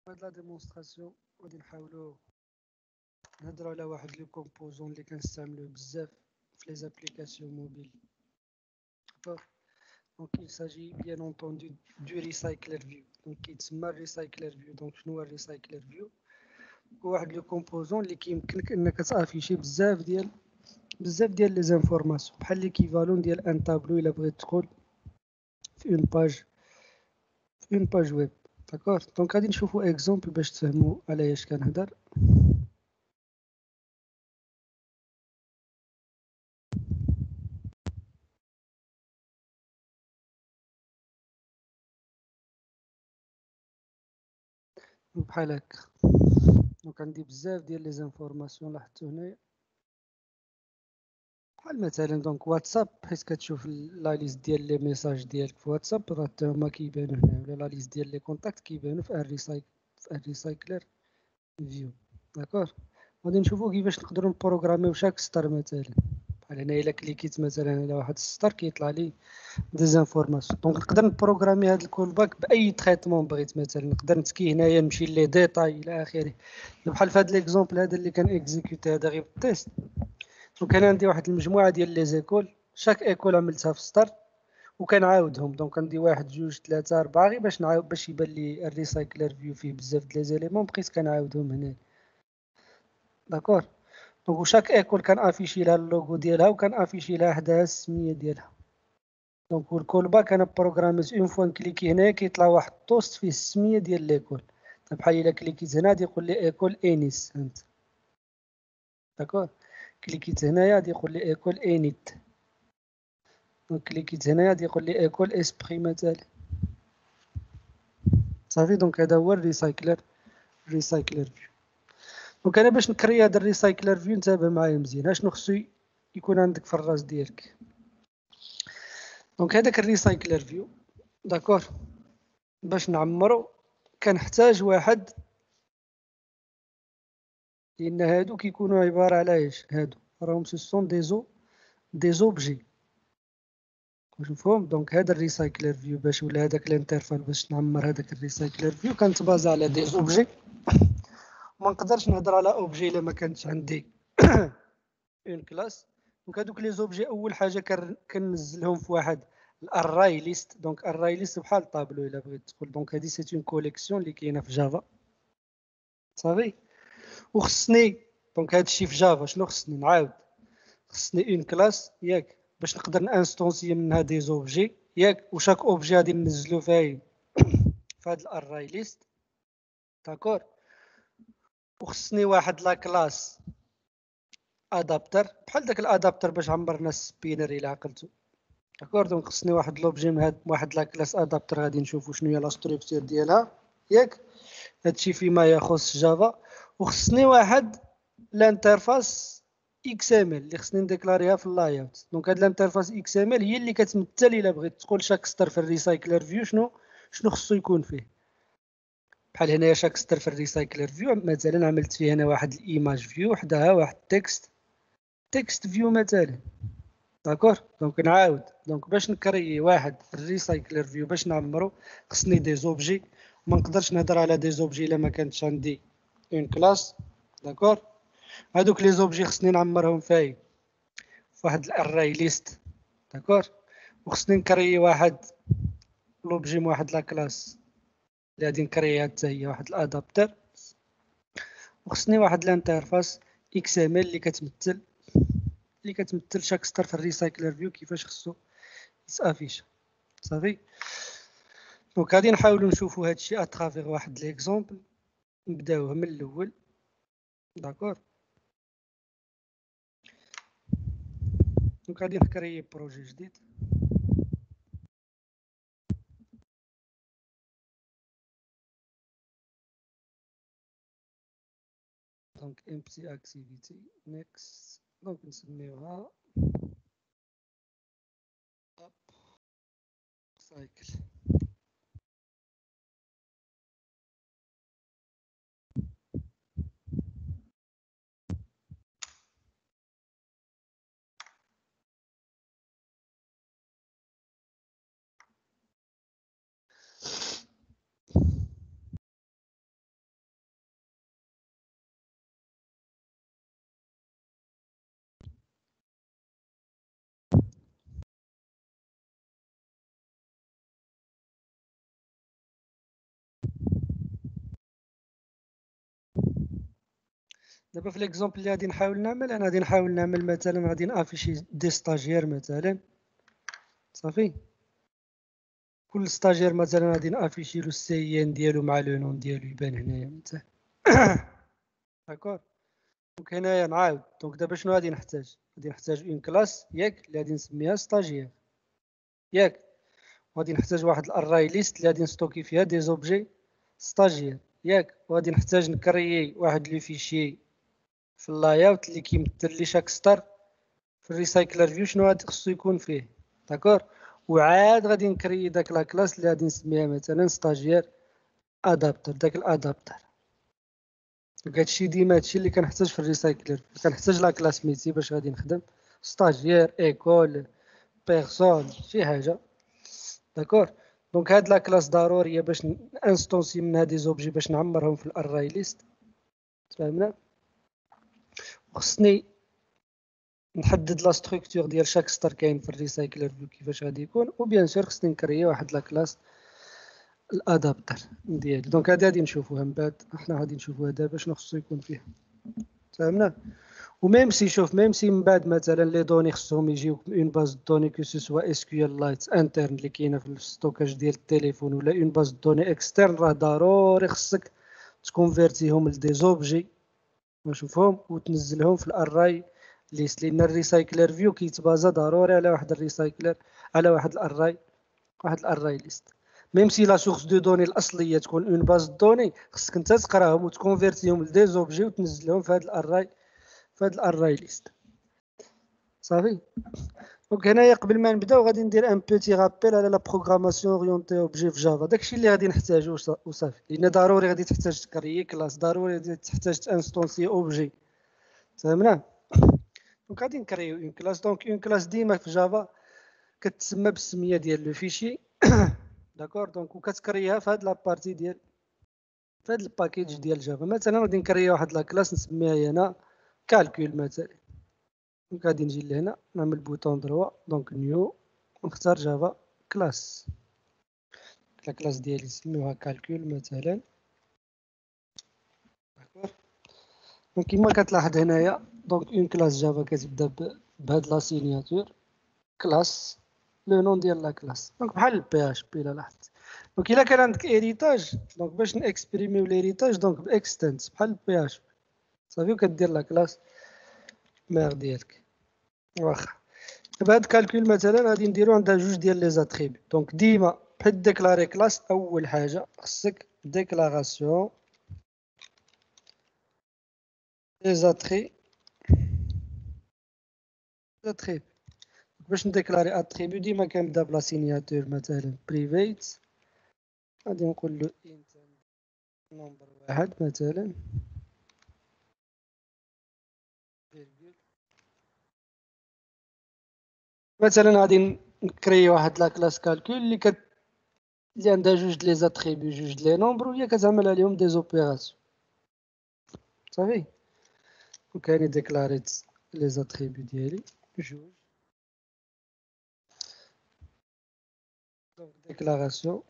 هاد لا ديمونستراسيون غادي نحاولو نهضرو على واحد لو كومبوزون اللي كنستعملوه بزاف في لي زابليكاسيون موبيل. داكوغ، دونك il s'agit bien entendu du recycler view. دونك كيتسمى الريسايكلر فيو. دونك شنو هو الريسايكلر فيو؟ هو واحد لو كومبوزون اللي كيمكنك انك تافيشي بزاف ديال لي زانفورماسيون بحال ليكيفالون ديال ان طابلو الا بغيت تدخل في اون باج ويب. داكوغ، دونك غادي نشوفو اكزومبل باش تفهموا على اش كنهضر. بحال هكا، دونك عندي بزاف ديال لي زانفورماسيون لاحظتو هنايا، بحال مثلا دونك واتساب، حيت كتشوف لا ليست ديال لي ميساج ديالك في واتساب راه حتى هما كيبانو هنا، ولا لا ليست ديال لي كونتاكت كيبانو في الريسايكلر فيو. داكوغ، غادي نشوفو كيفاش نقدروا نبروغراميو شاك ستار مثلا. بحال هنا الا كليكيت مثلا على واحد السطر كيطلع لي دي زانفورماسيون. دونك نقدر نبروغرامي هاد الكول باك باي تريتمون بغيت، مثلا نقدر نتكي هنايا نمشي لي ديتاي الى اخره. بحال في هاد ليكزومبل هذا اللي كان اكزيكوتي هذا غير التيست. وكان عندي واحد المجموعه ديال لي زيكول، شاك ايكول عملتها في سطر وكنعاودهم. دونك عندي واحد جوج ثلاثة أربعة غير باش نعاود باش يبان لي الريسايكلر فيو فيه بزاف د لي زيليمون بقيت كنعاودهم هنا. داكور، دونك شاك ايكول كان افيشي لها اللوغو ديالها وكان افيشي لها حداها السميه ديالها. دونك الكول باك انا بروغراميت اون فوا نكليكي هنا كيطلع واحد البوست فيه السميه ديال ليكول. بحال الا كليكيت هنا غادي يقول لي ايكول انيس فهمت. داكور، كليكيت هنايا غادي يقول لي ايكول انيت. دونك كليكيت هنايا غادي يقول لي ايكول اسبري مثلا. صافي، دونك هذا هو الريسايكلر فيو. دونك انا باش نكري هذا الريسايكلر فيو انتبه معايا مزيان اشنو خصو يكون عندك في الراس ديالك. دونك هذاك الريسايكلر فيو، داكور، باش نعمرو كنحتاج واحد، لان هادو كيكونوا عباره على ايش؟ هادو راهم سون دي زوبجي. واش مفهوم؟ دونك هذا الريسايكلر فيو باش ولا هذاك الانترفال باش نعمر هذاك الريسايكلر فيو كنتبازا على دي زوبجي. ما نقدرش نهضر على اوبجي الا ما كانتش عندي اون كلاس. دونك هادوك لي زوبجي اول حاجه كننزلهم في واحد الارراي ليست. دونك ارراي ليست بحال طابلو الا بغيت تقول. دونك هادي سيت اون كوليكسيون اللي كاينه في جافا. صافي، وخصني دونك هادشي في جافا شنو خصني نعاود؟ خصني اون كلاس ياك باش نقدر نانستونسي منها دي زوبجي ياك، وشاك اوبجي غادي ننزلو فين؟ في هاد الارراي ليست. داكور، وخصني واحد لا كلاس ادابتر بحال داك الادابتر باش عمرنا السبينر الى عقلتو. داكور، دونك خصني واحد لوبجي من هاد واحد لا كلاس ادابتر غادي نشوفو شنو هي لا ستركتور ديالها ياك. هادشي فيما يخص جافا. وخصني واحد الانترفاس اكس ام ال اللي خصني نديكلاريها في اللاي اوت. دونك هاد الانترفاس اكس ام ال هي اللي كتمثل الا بغيت تقول شاك ستر في الريسايكلر فيو شنو خصو يكون فيه. بحال هنايا شاك ستر في الريسايكلر فيو مثلا عملت فيه انا واحد الايماج فيو وحدها واحد تكست فيو مثلا. داكور، دونك نعاود. دونك باش نكري واحد الريسايكلر فيو باش نعمرو خصني دي زوبجي. ما نقدرش نهضر على دي زوبجي الا ما كانتش عندي اون كلاس. داكور، هادوك لي زوبجي خصني نعمرهم فين؟ فواحد الاري ليست. داكور، وخصني نكري واحد لوبجي من واحد لا كلاس اللي غادي نكريها حتى هي واحد الادابتر. وخصني واحد الانترفاس اكس ام ال اللي كتمثل شاك ستار في الريسايكلر فيو كيفاش خصو يتافيش. صافي، دونك غادي نحاولوا نشوفوا هادشي اترافيغ واحد ليكزومبل. نبداوه من الاول. داكور، دونك غادي نكري بروجي جديد. دونك empty activity next. دونك نسميوها up cycle. دابا في ليكزومبل اللي غادي نحاول نعمل، انا غادي نحاول نعمل مثلا غادي نافيشي دي ستاجير مثلا. صافي، كل ستاجير مثلا غادي نافيشي له السي ان ديالو مع لو نون ديالو يبان هنايا مثلا. داكور. دونك هنايا نعاود، دونك دابا شنو غادي نحتاج؟ غادي نحتاج اون كلاس ياك اللي غادي نسميها ستاجير ياك، وغادي نحتاج واحد الاراي ليست اللي غادي نستوكي فيها دي زوبجي ستاجير ياك، وغادي نحتاج نكريي واحد لو فيشي في اللاياوت اللي كيمثل لي شاك ستار في الريسايكلر فيو شنو غادي خصو يكون فيه. داكور. وعاد غادي نكري داك لا كلاس اللي غادي نسميها مثلا ستاجير ادابتر، داك الادابتر. دونك هادشي ديما هادشي اللي كنحتاج في الريسايكلر، كنحتاج لا كلاس ميتي باش غادي نخدم ستاجير ايكول بيرسون شي حاجه. داكور. دونك هاد لا كلاس ضروريه باش انستونسي من هادي زوبجي باش نعمرهم في الاراي ليست. فهمنا؟ خصني نحدد لا ستركتور ديال شاك ستار كاين في الريسايكلر فيو كيفاش غادي يكون، وبيان سور خصني نكري واحد لا كلاس الادابتر ديالي. دونك هادي غادي نشوفوها من بعد، حنا غادي نشوفوها دابا شنو خصو يكون فيها. فهمنا؟ وميم سي شوف، ميم سي من بعد مثلا لي دوني خصهم يجيو اون باز دوني كو سو سوا اس كيو ال لايت انترن اللي كاينه في الستوكاج ديال التليفون، ولا اون باز دوني اكسترن، راه ضروري خصك تكونفيرتيهم لدي زوبجي ونشوفهم وتنزلهم في الاراي ليست، لان الريسايكلر فيو كيتبازا ضروري على واحد الريسايكلر، على واحد الاراي، واحد الاراي ليست. ميم سي لا سورس دو دوني الاصليه تكون اون باز دوني، خصك انت تقراهم وتكونفيرتيهم لدي زوبجي وتنزلهم في هذا الاراي، في هذا الاراي ليست. صافي. دونك هنايا قبل ما نبداو غادي ندير ان بوتي رابيل على لا بروغراماسيون اورينتي اوبجي في جافا، داكشي اللي غادي نحتاجو وصافي، لان ضروري غادي تحتاج تكري كلاس، ضروري غادي تحتاج تانستونسي اوبجي. فهمنا؟ دونك غادي نكريو اون كلاس. دونك اون كلاس ديما في جافا كتسمى بالسميه ديال لو فيشي. داكور. دونك وكتكريها في هاد لابارتي ديال، في هاد الباكيج ديال جافا. مثلا غادي نكري واحد لا كلاس نسميها هنا كالكول مثلا. دونك غادي نجي لهنا نعمل بوطون دروا، دونك نيو، ونختار جافا كلاس. لا كلاس ديالي نسميوها كالكول مثلا. داكور. دونك كيما كتلاحظ هنايا، دونك اون كلاس جافا كتبدا بهاد لا سينياتور كلاس لو نون ديال لا كلاس، دونك بحال البي اش بي. الا لاحظت، دونك الا كان عندك هيريتاج، دونك باش نكسبريميو لهيريتاج دونك باكستنس بحال البي اش بي. صافي، وكدير لا كلاس مير ديالك. واخا دابا هاد الكالكول مثلا غادي نديرو عندها جوج ديال لي زاتريبي. دونك ديما بحال ديكلاري كلاس، اول حاجه خصك ديكلاراسيون لي زاتريبي. باش نديكلاري اتريبيو ديما كنبدا بلا سينياتور مثلا بريفيت، غادي نقول له انت نمبر واحد مثلا فيرغول. مثلا غادي نكري واحد لا كلاس كالكول اللي عندها جوج لي زاتريبيو، جوج لي نومبر، وهي كتعمل عليهم دي زوبيراسيون. صافي. دونك هاني ديكلاريت لي زاتريبيو ديالي جوج. دونك ديكلاراسيون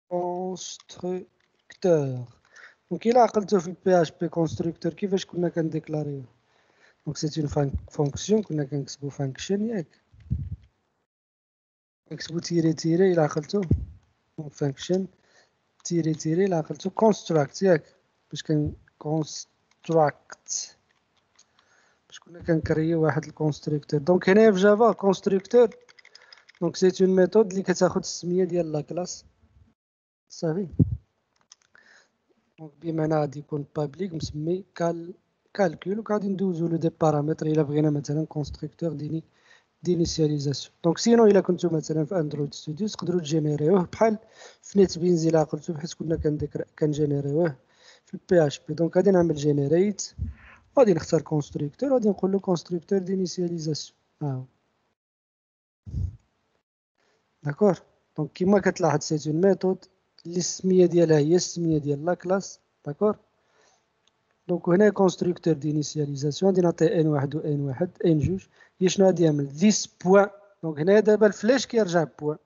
كونستركتور. دونك الا عقلتو في البي اش بي كونستركتور كيفاش كنا كنديكلاريو، دونك سيت اون فونكسيون كنا كنكتبو فانكشن ياك، كنكتبو تيري تيري الا عقلتو، دونك فانكشن تيري تيري الا عقلتو كونستراكت ياك، باش كن كونستراكت باش كنا كنكريو واحد الكونستركتور. دونك هنايا في جافا كونستركتور دونك سيت اون ميثود اللي كتاخد السميه ديال لا كلاس. صافي. دونك بمعنى غادي يكون بابليك مسمي كالكول، وغادي ندوزو له دي بارامتر الا بغينا مثلا كونستركتور دينيسياليزاسيون. دونك سينو الا كنتو مثلا في اندرويد ستوديو تقدروا تجينيريوه بحال في نيت بينز الا عقلتو، بحيث كنا كنجينيريوه في البي اش بي. دونك غادي نعمل جينيريت، غادي نختار كونستركتور، غادي نقول له كونستركتور دينيسياليزاسيون. داكور. دونك كيما كتلاحظ سيت اون ميثود اللي السميه ديالها هي السميه ديال لا كلاس. داكور. دونك هنا كونستركتور دينيسياليزاسيون غادي نعطيه ان واحد و ان واحد ان جوج. هي شنو غادي يعمل ذيس بوان. دونك هنا دابا الفلاش كيرجع بوان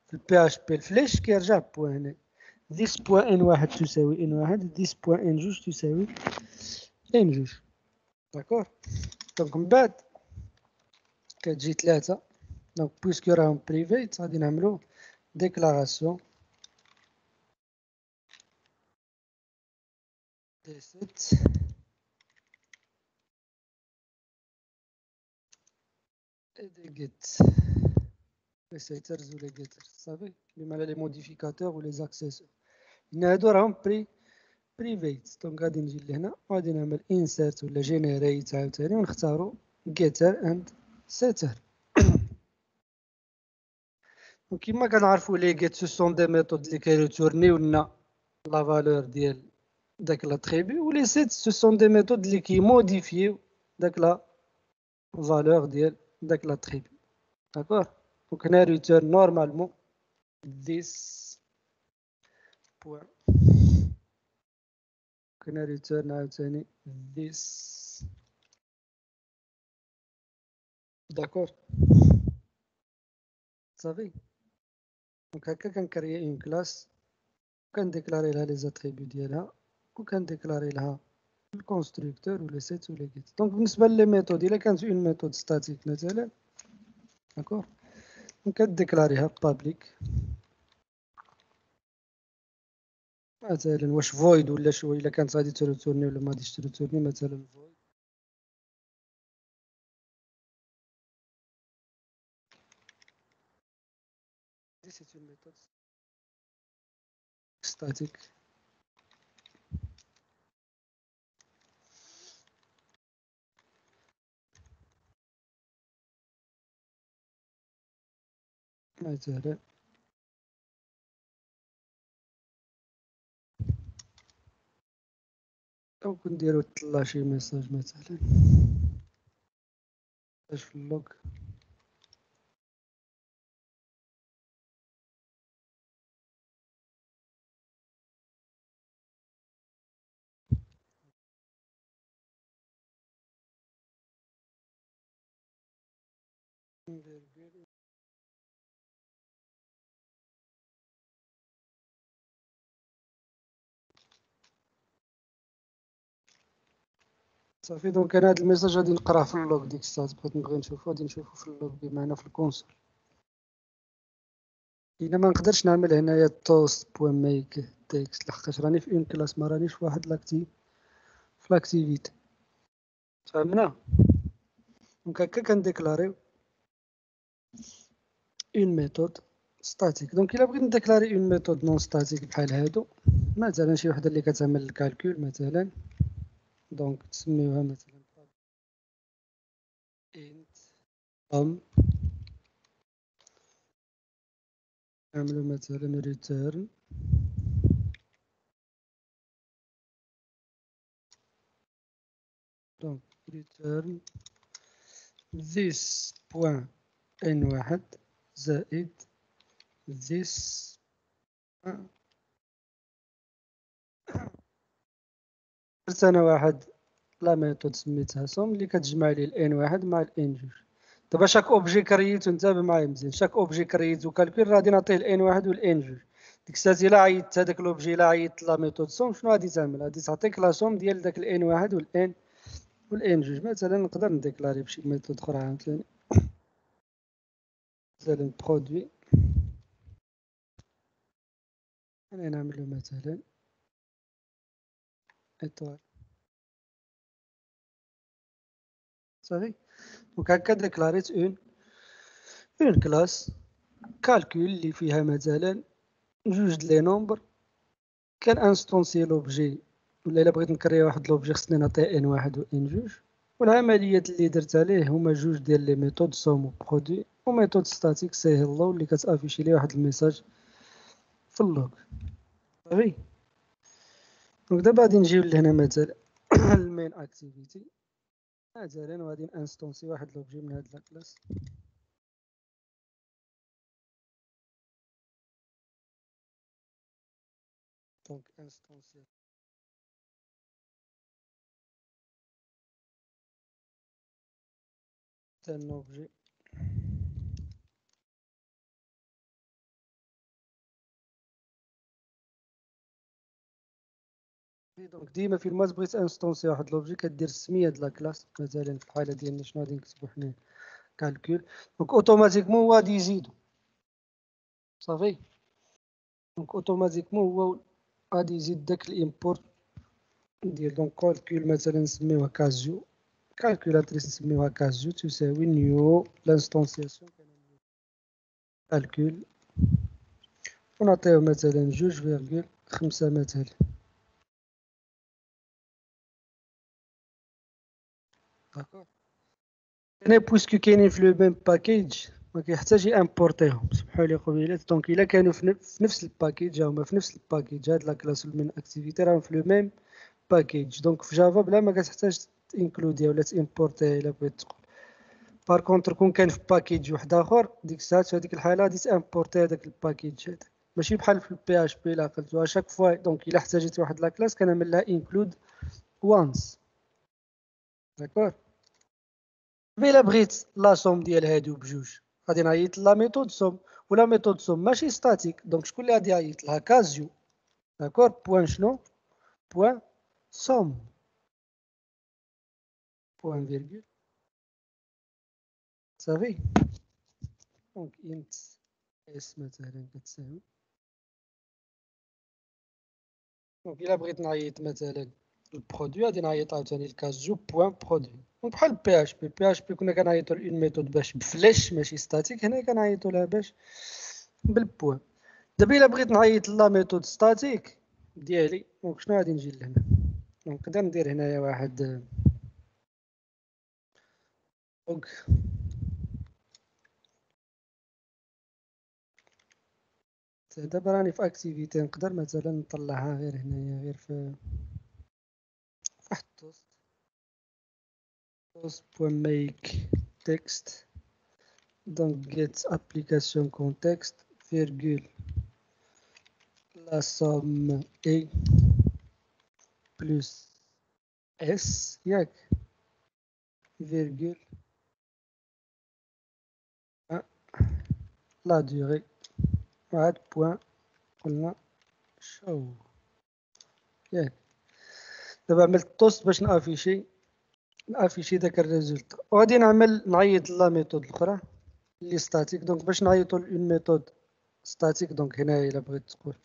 في البي اش بي، الفلاش كيرجع بوان هنا. this point n واحد تساوي n واحد this point n جوج تساوي n جوج. داكور. دونك من بعد كتجي 3. دونك بويسكو راهم بريفيت غادي نعملو ديكلاراسيون دي ست et des get les setters ou les getters صافي بمعنى لي موديفيكاتور و لي اكسيسور هادو راهم بريفيت. دونك غادي نجي لهنا وغادي نعمل insert ولا generate عاوتاني ونختارو getter and setter. وكما كنعرفو لي get سو سون دي ميثود اللي كيريتورنيو لنا لا فالور ديال داك لاتريبيو و لي سيت سو سون دي ميثود اللي كيموديفيو داك لا فالور ديال داك لاتريبيو. داكور. دونك هنا return normalement this point كنا return عاوتاني this. داكور صافي. دونك هكا كنكريي اون كلاس وكنديكلاري لها لي زاتريبيو ديالها وكنديكلاري لها الكونستركتور ولي سيت ولي جيت. دونك بالنسبه لي ميثود الا كانت اون ميثود ستاتيك مثلا داكور كديكلاريها بابليك مثلا واش فويد ولا شو الا كانت غادي تريتورني ولا ما غاديش تريتورني مثلا فويد. دي سي اون ميثود ستاتيك. مثلا او كنديرو طلع شي ميساج مثلا اش في اللوغ صافي. دونك انا هاد الميساج غادي نقراه في اللوغ ديك الساعه بغيت نبغي نشوفو غادي نشوفو في اللوغ بمعنى في الكونسول. الا ما نقدرش نعمل هنايا توست بوين ميك تكست لحقاش راني في اون كلاس ما رانيش في واحد لاكتيف في لاكتيفيتي. فهمنا. دونك هكا كنديكلاريو اون ميثود ستاتيك. دونك الا بغيت نديكلاري اون ميثود نون ستاتيك بحال هادو مثلا شي وحده اللي كتعمل الكالكول مثلا دونك تسميوها مثلا int نعملو مثلا return دونك return this point n1 زائد this درت انا واحد لا ميثود سميتها سوم اللي كتجمع لي الان واحد مع الان جوج. دابا شاك اوبجي كريتو انتبه معايا مزيان شاك اوبجي كريتو كالكول غادي نعطيه الان واحد والان جوج. ديك الساعه الا عيطت هذاك لوبجي الا عيطت لا ميثود سوم شنو غادي تعمل غادي تعطيك لا سوم ديال داك الان واحد والان جوج. مثلا نقدر نديكلاري بشي ميثود اخرى عاوتاني مثلا برودوي انا نعملو مثلا ايطوال صافي. دونك هكا ديكلاريت اون كلاس كالكول اللي فيها مثلا جوج د لي نومبر كان انستونسي لوبجي ولا الا بغيت نكري واحد لوبجي خصني نعطيه ان واحد و ان جوج. والعمليات اللي درت عليه هما جوج ديال لي ميثود سوم و برودوي وميثود ستاتيك سي هيلو اللي كتافيشي لي واحد الميساج في اللوغ صافي. دونك دابا غادي نجيو لهنا مثلا المين اكتيفيتي مثلا وغادي انستونسي واحد لوبجي من هاد لا كلاس دونك انستونسي تاع لوبجي دونك ديما في ما بغيت انستونسي واحد لوبجي كدير السميه د لا كلاس. مثلا في الحاله ديالنا شنو غادي نكتبو حنا كالكول، دونك اوتوماتيكمون هو غادي يزيدو صافي. دونك اوتوماتيكمون هو غادي يزيد داك الامبورت ندير دونك كالكول مثلا نسميوها كازيو، كالكولاتريس نسميوها كازيو تساوي نيو لانستونسياسيون كالكول، ونعطيو مثلا 2.5 مثلا. داكوغ انا بويسكو كاينين في لو ميم باكيج ما كيحتاج يامبورتيهم. سمحوا لي قبيلات، دونك الا كانوا في نفس الباكيج هما في نفس الباكيج، هاد لا كلاس من اكتيفيتي راهم في لو ميم باكيج. دونك في جافا بلا ما كتحتاج انكلوديها ولا تامبورتيها الا بغيت تقول. بار كونتر كون كان في باكيج واحد اخر ديك الساعات في هذيك الحاله غادي تامبورتي هذاك الباكيج هذاك، ماشي بحال في البي اش بي. لا قلتو اشاك فوا دونك الا احتاجيت واحد لا كلاس كنعمل لها انكلود وانس. داكور الا بغيت لا سوم ديال هادو بجوج غادي نعيط لا ميثود سوم، ولا ميثود سوم ماشي ستاتيك. دونك شكون اللي غادي يعيط لها؟ كازيو. داكور بوان شنو؟ بوان سوم بوان فيرغول صافي. دونك انت اس مثلا كتساوي، دونك الا بغيت نعيط مثلا البرودوي غادي نعيط عاوتاني الكازيو بوان برودوي. دونك بحال بي اش بي، بي اش بي كنا كنعيطو لأون ميثود باش بفلاش ماشي ستاتيك، هنا كنعيطو لها باش بالبوان. دابا الا بغيت نعيط لا ميثود ستاتيك ديالي دونك شنو غادي نجي لهنا؟ نقدر ندير هنايا واحد دونك دابا راني في اكتيفيتي نقدر مثلا نطلعها غير هنايا غير في واحد توست بوان ميك تكست. دونك get application context virgule la somme A plus S ياك virgule la durée واحد بوان قلنا show ياك. دابا عملت توست باش نافيشي داك الريزولت، وغادي نعيط لا ميثود الاخرى اللي ستاتيك. دونك باش نعيطو لأون ميثود ستاتيك دونك هنايا الا بغيت تقول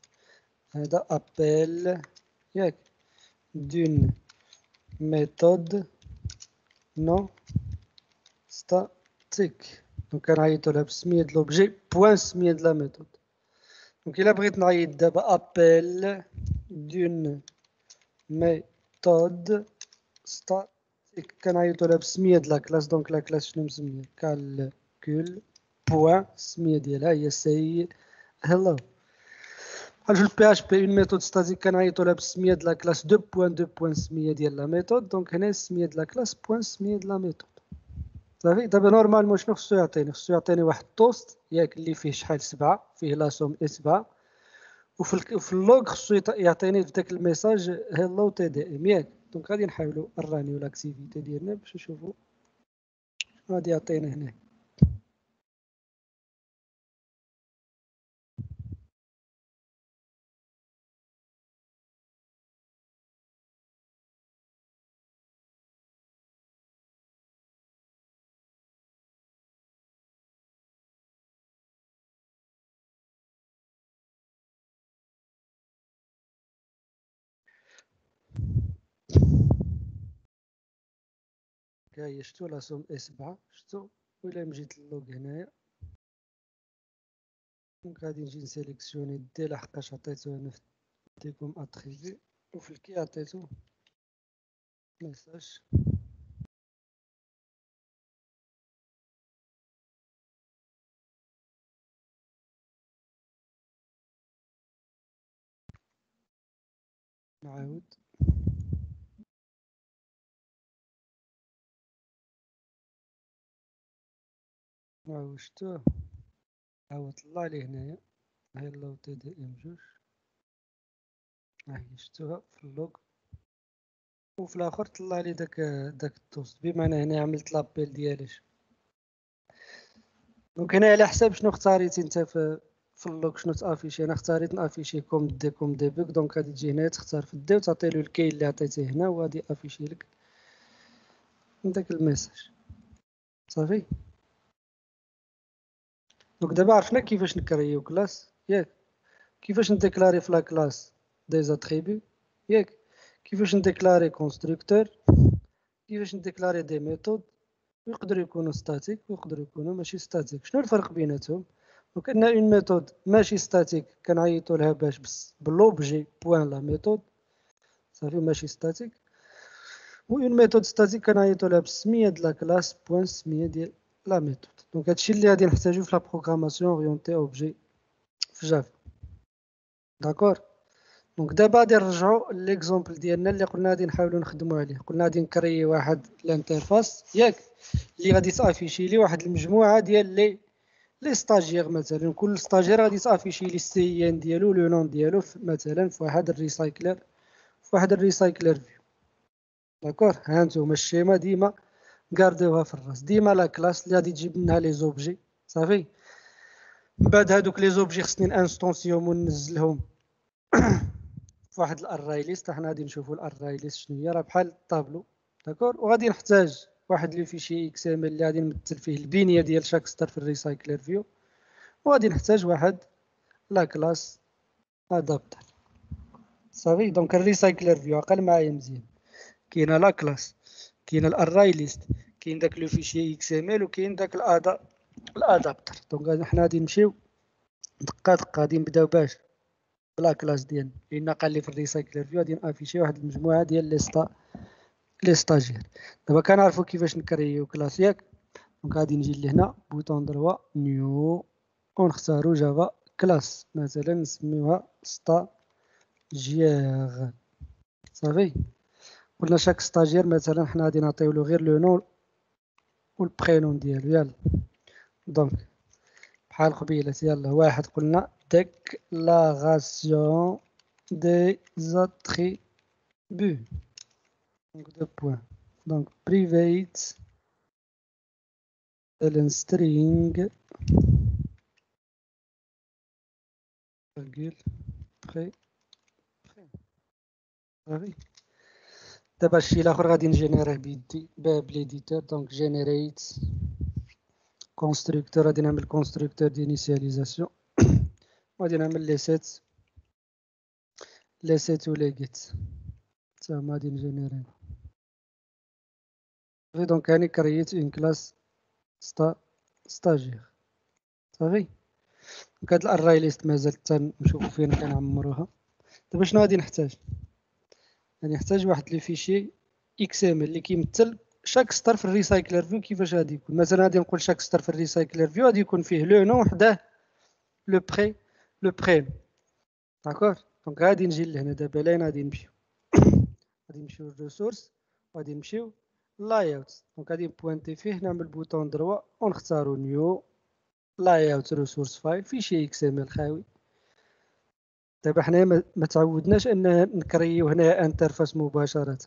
هذا ابل ياك دون ميثود نو ستاتيك. دونك كنعيطو لها بسمية د لوبجي بوان سمية د لا ميثود. دونك الا بغيت نعيط دابا ابل دون ميثود ستاتيك كنعيطو لها بسمية د لا كلاس. دونك لا كلاس شنو مسمية؟ كالكول بوان السمية ديالها هي سي هلو. بحال في البي اش بي اون ميثود ستاتيك كنعيطو لها بالسمية د لا كلاس دو بوان دو بوان السمية ديال لا ميثود. دونك هنا السمية د لا كلاس بوان السمية د لا ميثود صافي. دابا نورمالمون شنو خصو يعطيني؟ خصو يعطيني واحد توست ياك اللي فيه شحال 7 فيه لا سوم اي 7، وفي اللوغ خصو يعطيني في داك الميساج هيلو تي دي ام ياك. دونك غادي نحاولو نرانيو لاكتيفيتي ديالنا باش نشوفو غادي يعطينا هنا. هاهي شتو لا سوم اي 7 شتو. وإلا مجيت للوغ هنايا دونك غادي نجي نسيليكسيوني دي لحقاش عطيتو انا في ديكم اتريبي، وفي الكي عطيتو ميساج نعاود شتو عاود طلع لي هنايا هيلو تي دي ام 2 هاهي شتوها في اللوغ، وفي الاخر طلع لي داك التوست. بمعنى هنا عملت لابيل ديالي. دونك هنا على حساب شنو اختاريتي انت في في اللوك شنو تافيشي. انا اختاريت نافيشي كوم دي بوك، دونك غادي تجي هنا تختار في الدي وتعطي له الكي اللي عطيتيه هنا وغادي افيشي لك داك الميساج صافي. دونك دابا عرفنا كيفاش نكريو كلاس ياك، كيفاش نديكلاري في لا كلاس دي زاتريبي ياك، كيفاش نديكلاري كونستركتور، كيفاش نديكلاري دي ميثود، يقدروا يكونوا ستاتيك ويقدروا يكونوا ماشي ستاتيك. شنو الفرق بيناتهم؟ دونك عندنا اون ميثود ماشي ستاتيك كنعيطوا لها باش بس بلوبجي بوين لا ميثود صافي ماشي ستاتيك، و اون ميثود ستاتيك كنعيطوا لها بالسميه د لا كلاس بوين السميه ديال لا ميثود. دونك هادشي اللي غادي نحتاجو في لا بروغراماسيون اورينتي اوبجي في جافا. داكور. دونك دابا غادي نرجعوا ليكزومبل ديالنا اللي قلنا غادي نحاولوا نخدموا عليه. قلنا غادي نكري واحد الانترفاس ياك اللي غادي تافيشي لي واحد المجموعه ديال لي ستاجير. مثلا كل ستاجير غادي تافيشي لي السي ان ديالو لو نون ديالو مثلا في واحد الريسايكلر فيو. داكور. ها نتوما الشيما ديما غارديوها في الراس، ديما لا كلاس اللي غادي تجيب منها لي زوبجي صافي. من بعد هادوك لي زوبجي خصني انستونسيهم وننزلهم في واحد الارراي ليست. حنا غادي نشوفوا الارراي ليست شنو هي، راه بحال الطابلو. داكور. وغادي نحتاج واحد لو فيشي اكس ام ال اللي غادي نمثل فيه البنيه ديال شاك ستار في الريسايكلر فيو، وغادي نحتاج واحد لا كلاس ادابتر صافي. دونك الريسايكلر فيو عقل معايا مزيان، كاينه لا كلاس، كاينه الارراي ليست، كاين داك لو فيشي اكس ام ال، وكاين داك الادابتر. دونك حنا غادي نمشيو دقه دقه. غادي نبداو باش بلا كلاس ديالنا، لان قال لي في الريسايكلر فيو غادي نافيشي واحد المجموعه ديال لي ستاجير. دابا كنعرفوا كيفاش نكريو كلاس ياك. دونك غادي نجي لهنا بوطون دروا نيو ونختاروا جافا كلاس مثلا نسميوها ستاجير صافي. قلنا شاك ستاجير مثلا حنا غادي نعطيو له غير لو نون والبرينون ديالو. يلا دونك بحال قبيلة يلا واحد قلنا déclaration des attributs. Donc deux points. Donc private string virgule pré صافي. دابا الشيء الاخر غادي نجينيريه بيدي بليديتور. دونك جينيريت كونستركتور، غادي نعمل كونستركتور دينيسياليزاسيون، غادي نعمل لي سيت ولي جيت تما غادي نجينيري. دونك هاني كرييت اون كلاس ستاجير صافي. دونك هاد الارراي ليست مازال نشوفو فين كنعمروها. دابا شنو غادي نحتاج؟ غادي نحتاج واحد لو فيشي اكس ام اللي كيمثل شاك ستار في الريسايكلر فيو. كيفاش غادي يكون؟ مثلا غادي نقول شاك ستار في الريسايكلر فيو غادي يكون فيه لو نون وحده لو بريم. داكور. دونك غادي نجي لهنا دابا لين غادي نمشيو غادي نمشيو للريسورس وغادي نمشيو لاي اوت. دونك غادي نبوانتي فيه نعمل بوطون دروا ونختاروا نيو لاي اوت ريسورس فايل فيشي اكس ام ال خاوي. دابا حنايا ما تعودناش ان نكريو هنا انترفاس مباشره.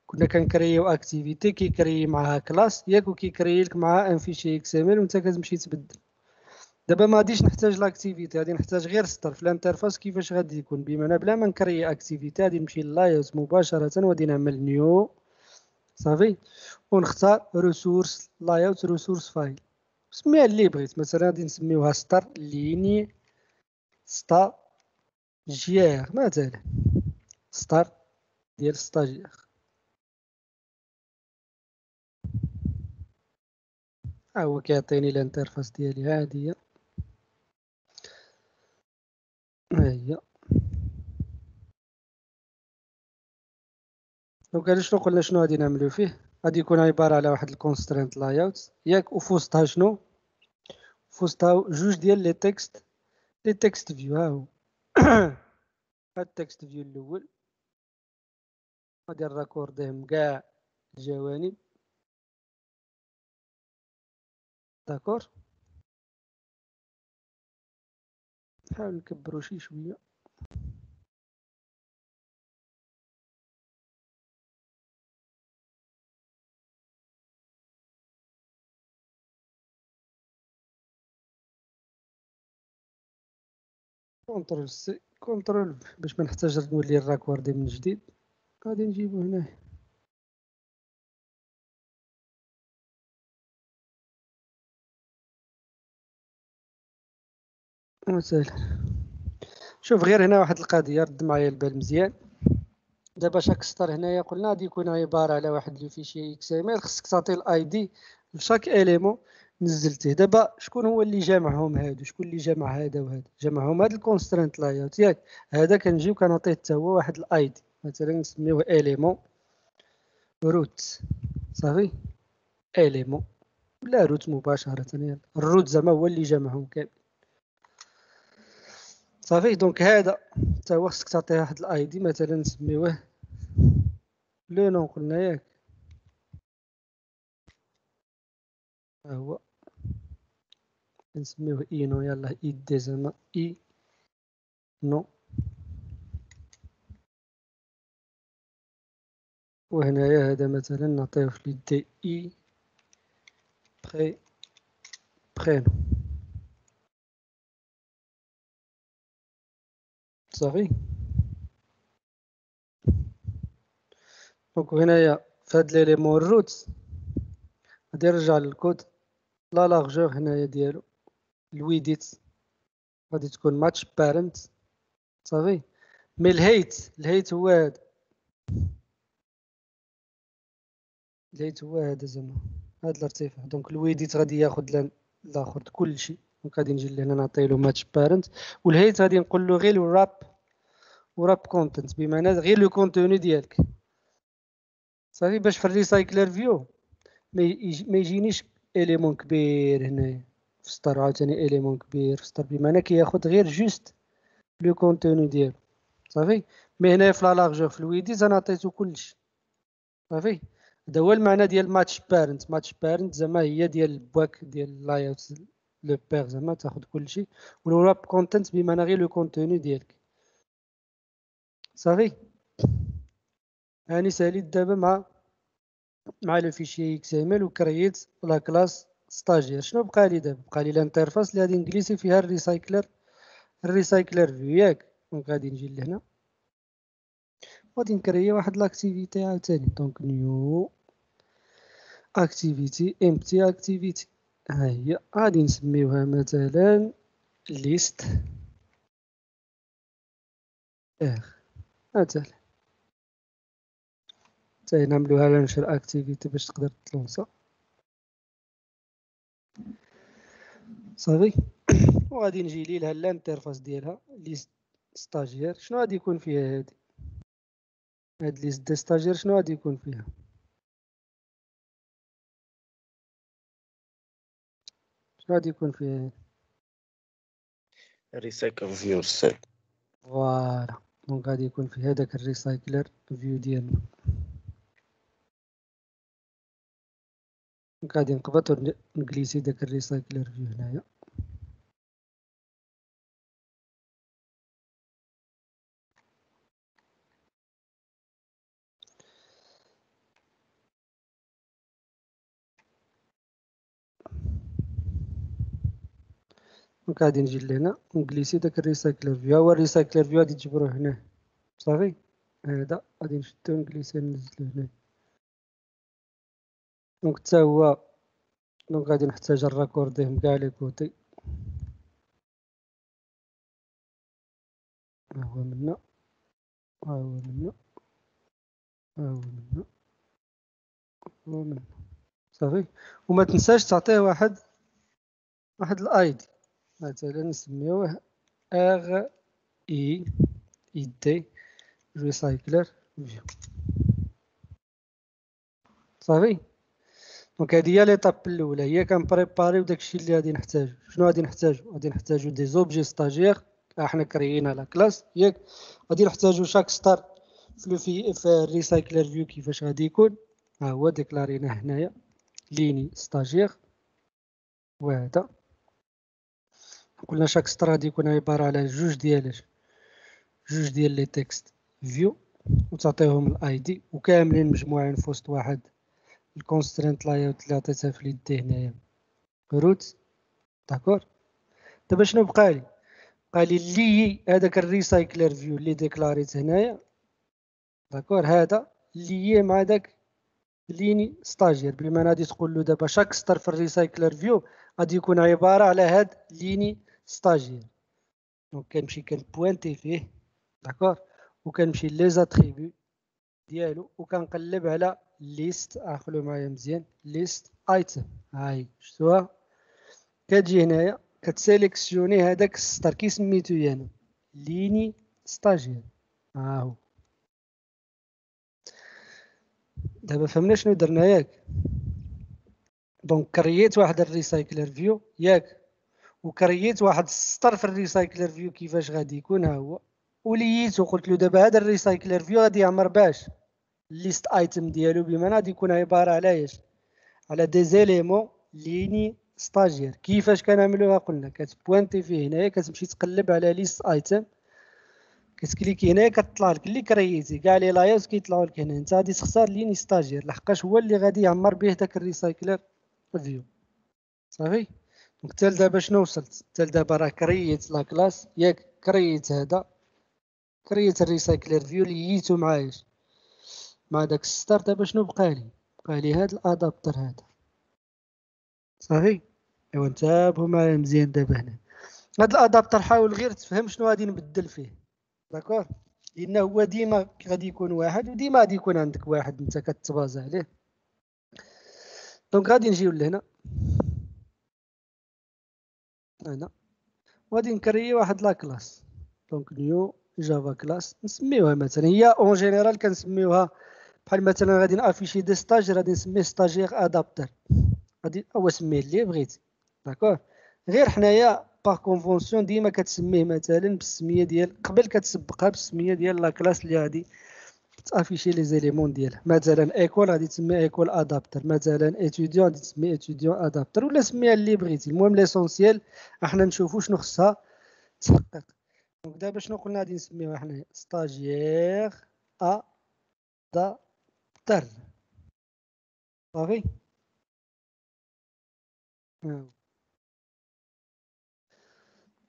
كنا كنكريو اكتيفيتي كيكري معها كلاس ياك وكيكري لك معها ان فيشي اكس ام ال وانت كتمشي تبدل. دابا ما غاديش نحتاج لاكتيفيتي، غادي نحتاج غير ستار في الانترفاس. كيفاش غادي يكون؟ بمعنى بلا ما نكري اكتيفيتي غادي نمشي للايوت مباشره وغادي نعمل نيو صافي ونختار ريسورس لايوت ريسورس فايل سميها اللي بغيت. مثلا غادي نسميوها ستار ليني ستاجير مثلا ستار ديال ستاجير. ها هو كيعطيني الانترفاس ديالي هادي ها هي. دونك هادي شنو قلنا شنو غادي نعملو فيه؟ غادي يكون عباره على واحد الكونسترينت لايوت ياك وفوسطها شنو؟ فوسطها جوج ديال لي تكست فيو. ها هو هاد التكست فيو الاول غادي نراكورديهم كاع الجوانب. داكور. نحاول نكبرو شي شويه. كونترول سي كونترول في باش ما نحتاج نولي الراكوردي من جديد. غادي نجيبو هنايا مثلا. شوف غير هنا واحد القضيه رد معايا البال مزيان. دابا شاك ستار هنايا قلنا غادي يكون عباره على واحد لو فيشي اكس ام ال، خصك تعطي الاي دي لشاك اليمون نزلتيه. دابا شكون هو اللي جامعهم هادو؟ شكون اللي جمع هذا وهذا؟ جمعهم هاد الكونسترينت لايوت ياك. هذا كنجيو كنعطيه حتى هو واحد الاي دي، مثلا نسميوه اليمون روت. صافي اليمون ولا روت مباشره، يلا الروت زعما هو اللي جمعهم كامل. صافي دونك هذا حتى هو خصك تعطيه واحد الاي دي، مثلا نسميوه لو نون قلنا ياك. ها هو نسميوه اي نو، يلا اي دي زعما اي نو. وهنايا هذا مثلا نعطيه في دي اي بري برينو. صافي دونك هنايا في هاد ليليمون الروت غادي نرجع للكود. لا لارجور هنايا ديالو الويديت غادي تكون ماتش بارنت. صافي مي الهيت هو هذا، الهيت هو هذا زعما هاد الارتفاع. دونك الويديت غادي ياخد الاخر كلشي. دونك غادي نجي لهنا نعطيلو ماتش بارنت، والهيت غادي نقول له غير الراب وراب كونتنت، بمعنى غير لو كونتوني ديالك. صافي باش في الريسايكلر فيو ما يجينيش اليمون كبير هنايا في ستار، عاوتاني اليمون كبير في ستار، بمعنى كياخد غير جوست لو كونتوني ديالو. صافي مي هنايا في لا لارجور في الويديت انا عطيتو كلشي. صافي هذا هو المعنى ديال ماتش بارنت. ماتش بارنت زعما هي ديال البواك ديال اللايوت لو بير، زعما تاخد كلشي، والراب كونتنت بمعنى غير لو كونتوني ديالك. صافي هاني ساليت دابا مع لو فيشي اكس ام ال وكرييت لا كلاس ستاجير. شنو بقى لي دابا؟ بقى لي الانترفاس اللي غادي نجليسي فيها الريسايكلر فيو ياك. دونك غادي نجي لهنا غادي نكريي واحد لاكتيفيتي عاوتاني. دونك نيو اكتيفيتي امبتي اكتيفيتي، ها هي غادي نسميوها مثلا ليست مثلا. حتى نعملوها لانشر اكتيفيتي باش تقدر تلونسا. صافي وغادي نجي لي لها الانترفاس ديالها ليست ستاجير. شنو غادي يكون فيها هاد ليست دي ستاجير؟ شنو غادي يكون فيها؟ شنو غادي يكون فيها؟ ريسايكل فيو سيل. فوالا دونك غادي يكون في هذاك الريسايكلر فيو ديالنا. دونك غادي نقبط ونجليسي داك الريسايكلر فيو هنايا. دونك غادي نجي لهنا ونجليسي داك الريسايكلر فيو. هو الريسايكلر فيو غادي تجبروه هنا. صافي هذا غادي نشدو ونجليسي ننزلو هنا. دونك حتى هو دونك غادي نحتاج نراكورديه كاع لي كوتي. ها هو منا، ها هو منا، ها هو منا، هو منا. صافي وما تنساش تعطيه واحد الاي دي، مثلا نسميوه ار اي دي ريسايكلر فيو. صافي دونك هذه هي ليطاب الاولى، هي كنبريباريو داكشي اللي غادي نحتاجو. شنو غادي نحتاجو؟ غادي نحتاجو دي زوبجي ستاجير، احنا كريينا لا كلاس ياك. غادي نحتاجو شاك ستار في الريسايكلر فيو كيفاش غادي يكون. ها هو ديكلاريناه هنايا ليني ستاجير. وهذا قلنا شاك ستار غادي يكون عباره على جوج ديال لي تكست فيو، وتعطيهم الاي دي وكاملين مجموعين في وسط واحد الكونسترينت لايوت اللي عطيتها في اليد هنايا روت. داكور دابا شنو بقى لي؟ قال لي لي هذاك الريسايكلر فيو اللي ديكلاريت هنايا داكور، هذا لي مع داك ليني ستاجير، بمعنى غادي تقول له دابا شاك سطر في الريسايكلر فيو غادي يكون عباره على هاد ليني ستاجير. دونك كنمشي كنبوانتي فيه داكور، وكنمشي لي زاتريبيو ديالو وكنقلب على ليست، عقلوا معايا مزيان، ليست ايتم، هاي شفتوها كتجي هنايا كتسيليكسيوني هذاك السطر كي سميتو انا ليني ستاجير، ها هو. دابا فهمنا شنو درنا ياك؟ دونك كرييت واحد الريسايكلر فيو ياك، وكرييت واحد السطر في الريسايكلر فيو كيفاش غادي يكون ها هو، وليتو قلت له دابا هذا الريسايكلر فيو غادي يعمر باش الليست ايتم ديالو، بمعنى غادي يكون عباره على ايش؟ على دي زيليمون ليني ستاجير. كيفاش كنعملوها؟ قلنا كتبوانتي فيه هنايا كتمشي تقلب على ليست ايتم، كتكليكي هنايا كتطلع لك اللي كرييتي كاع لي لايوت كيطلعوا لك هنا، انت غادي تختار ليني ستاجير لحقاش هو اللي غادي يعمر به داك الريسايكلر فيو. صافي. دونك حتى لدابا شنو وصلت؟ حتى لدابا راه كرييت لا كلاس ياك، كرييت هذا، كرييت الريسايكلر فيو لييتو معايش مع داك السطر. دابا شنو بقى لي؟ بقى لي هاد الادابتر هذا. صافي. ايوا انتبهوا معايا مزيان دابا هنا، هاد الادابتر حاول غير تفهم شنو غادي نبدل فيه داكور، لان هو ديما غادي يكون واحد، وديما غادي يكون عندك واحد انت كتبازا عليه. دونك غادي نجيو لهنا هنا، وغادي نكري واحد لا كلاس. دونك نيو جافا كلاس نسميوها مثلا، هي اون جينيرال كنسميوها بحال مثلا غادي نافيشي دي ستاجير غادي نسميه ستاجير ادابتر، غادي هو سميه اللي بغيتي داكور. غير حنايا باغ كونفونسيون ديما كتسميه مثلا بالسميه ديال قبل، كتسبقها بالسميه ديال لا كلاس اللي غادي تافيشي لي زيليمون ديالها. مثلا ايكول غادي تسمي ايكول ادابتر، مثلا ايتوديون غادي تسمي ايتوديون ادابتر، ولا سميها اللي بغيتي. المهم ليسونسيال احنا نشوفوا شنو خصها تحقق. دونك دابا شنو قلنا غادي نسميوها حنايا؟ ستاجير ادابتر. صافي.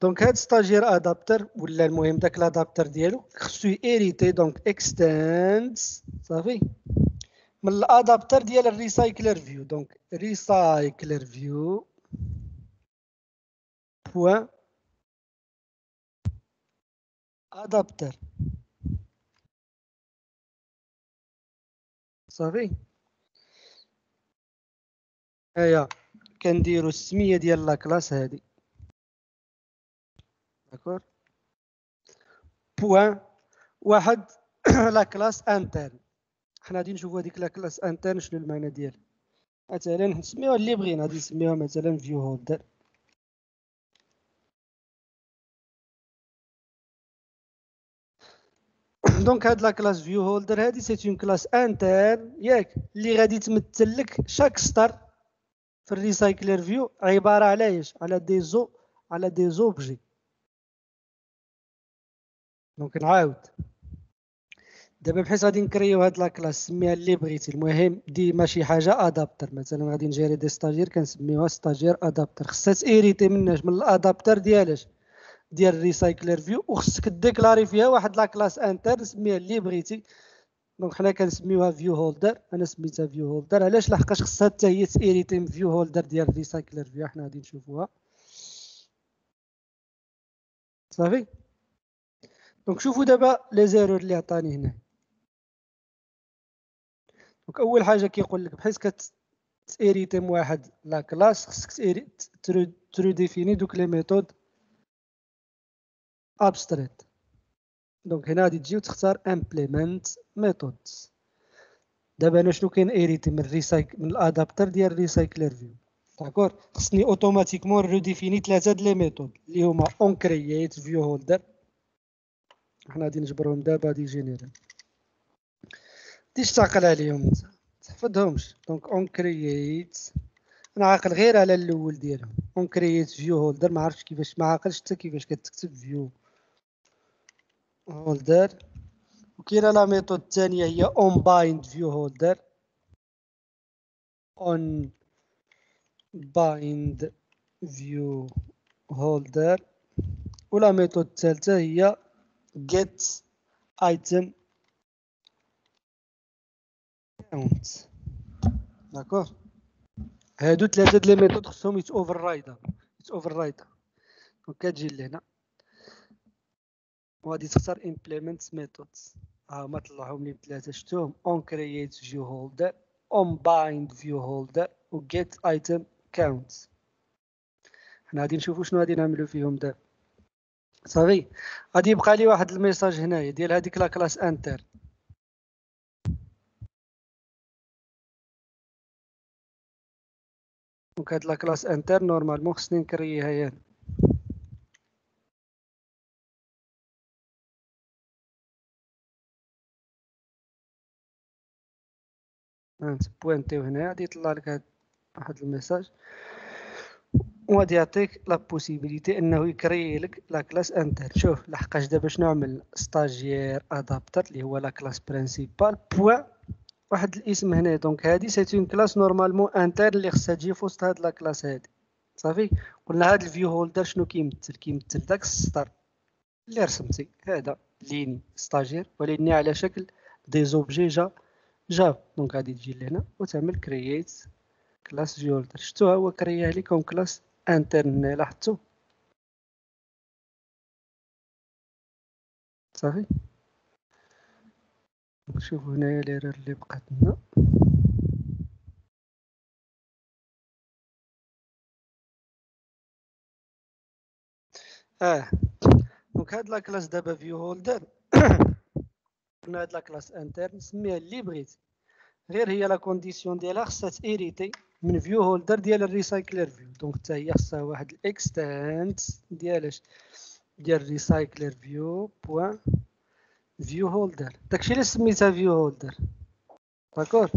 دونك هاد ستاجير ادابتر ولا المهم داك الادابتر ديالو خصو ايريتي دونك اكستند صافي من الادابتر ديال الريسايكلر فيو. دونك ريسايكلر فيو بوان ادابتر. صافي. هيا كنديرو السميه ديال لا كلاس هادي داكور، بوان واحد لا كلاس انترن. حنا غادي نشوفو هذيك لا كلاس انترن شنو المعنى ديالها. مثلا نسميوها اللي بغينا، غادي نسميوها مثلا فيو هولدر. دونك هاد لا كلاس فيو هولدر هادي سي اون كلاس انترن ياك، اللي غادي تمثل لك شاك ستار في الريسايكلر فيو عباره على ايش؟ على دي زوبجي. دونك نعاود دابا بحيث غادي نكريو هاد لا كلاس سميها اللي بغيتي، المهم ديما شي حاجه ادابتر. مثلا غادي نجيري دي ستاجير كنسميوها ستاجير ادابتر، خصها تيريتي مناش من الادابتر ديالاش ديال الريسايكلر فيو، وخصك ديكلاري فيها واحد لا كلاس انتر سميها اللي بغيتي. دونك حنا كنسميوها فيو هولدر، انا سميتها فيو هولدر علاش؟ لحقاش خصها حتى هي تيريتي من فيو هولدر ديال الريسايكلر فيو. حنا غادي نشوفوها صافي. دونك شوفوا دابا لي زيرور اللي عطاني هنا. دونك اول حاجه كيقول لك بحيث تيريتي من واحد لا كلاس خصك ترو ديفيني دوك لي ميثود ابستريت. دونك هنا غادي تجي وتختار امبليمنت ميثودز. دابا انا شنو كاين ايريتي من من الادابتر ديال الريسايكلر فيو داكور، خصني اوتوماتيكمون ريديفيني ثلاثه د لي ميثود اللي هما اون كرييت فيو هولدر. حنا غادي نجبرهم دابا دي جينيرال، متيش تعقل عليهم انت تحفظهمش. دونك اون كرييت، انا عاقل غير على الاول ديالهم. اون كرييت فيو هولدر، ما عرفتش كيفاش، ما عاقلش حتى كيفاش كتكتب فيو هولدر. وكاينه لا ميثود الثانيه هي اون بايند فيو هولدر، اون بايند فيو هولدر. ولا ميثود الثالثة هي get item count. داكوغ، هادو ثلاثة د لي ميثود خصهم يتوفررايدا. دونك كتجي لهنا وغادي تختار implement methods. هما طلعهم لي بثلاثة، شفتوهم on create view holder، on bind view holder و get item count. حنا غادي نشوفو شنو غادي نعملو فيهم دابا. صافي، غادي يبقى لي واحد الميساج هنايا ديال هذيك لا كلاس انتر. دونك هاد لا كلاس انتر نورمالمون خصني نكرييها يانا. بوينتيو هنا غادي يطلع لك هاد واحد الميساج وغادي يعطيك لا بوسيبيليتي انه يكري لك لا كلاس انتر. شوف لحقاش دابا شنو عمل ستاجير ادابتر اللي هو لا كلاس برينسيبال بوين واحد الاسم هنا. دونك هادي سيت اون كلاس نورمالمون انتر اللي خصها تجي في وسط هاد لا كلاس هادي. صافي، قلنا هاد الفيو هولدر شنو كيمثل داك السطر اللي رسمتي، هذا ليني ستاجير ولكن على شكل دي زوبجي جافا. دونك غادي تجي لهنا وتعمل كرييت كلاس فيو هولدر. شفتوها هو كرياه لكم كلاس انترن هنا، لاحظتوا؟ صافي، نشوفوا هنايا ليرور اللي بقات لنا. دونك هاد لا كلاس دابا فيو هولدر قلنا هاد لا كلاس انترن سميها اللي بغيتي، غير هي لا كونديسيون ديالها خصها تيريتي من فيو هولدر ديال الريسايكلر فيو. دونك حتى هي خصها واحد الاكستنت ديال ريسايكلر فيو بوان فيو هولدر. داكشي اللي سميتها فيو هولدر. داكور،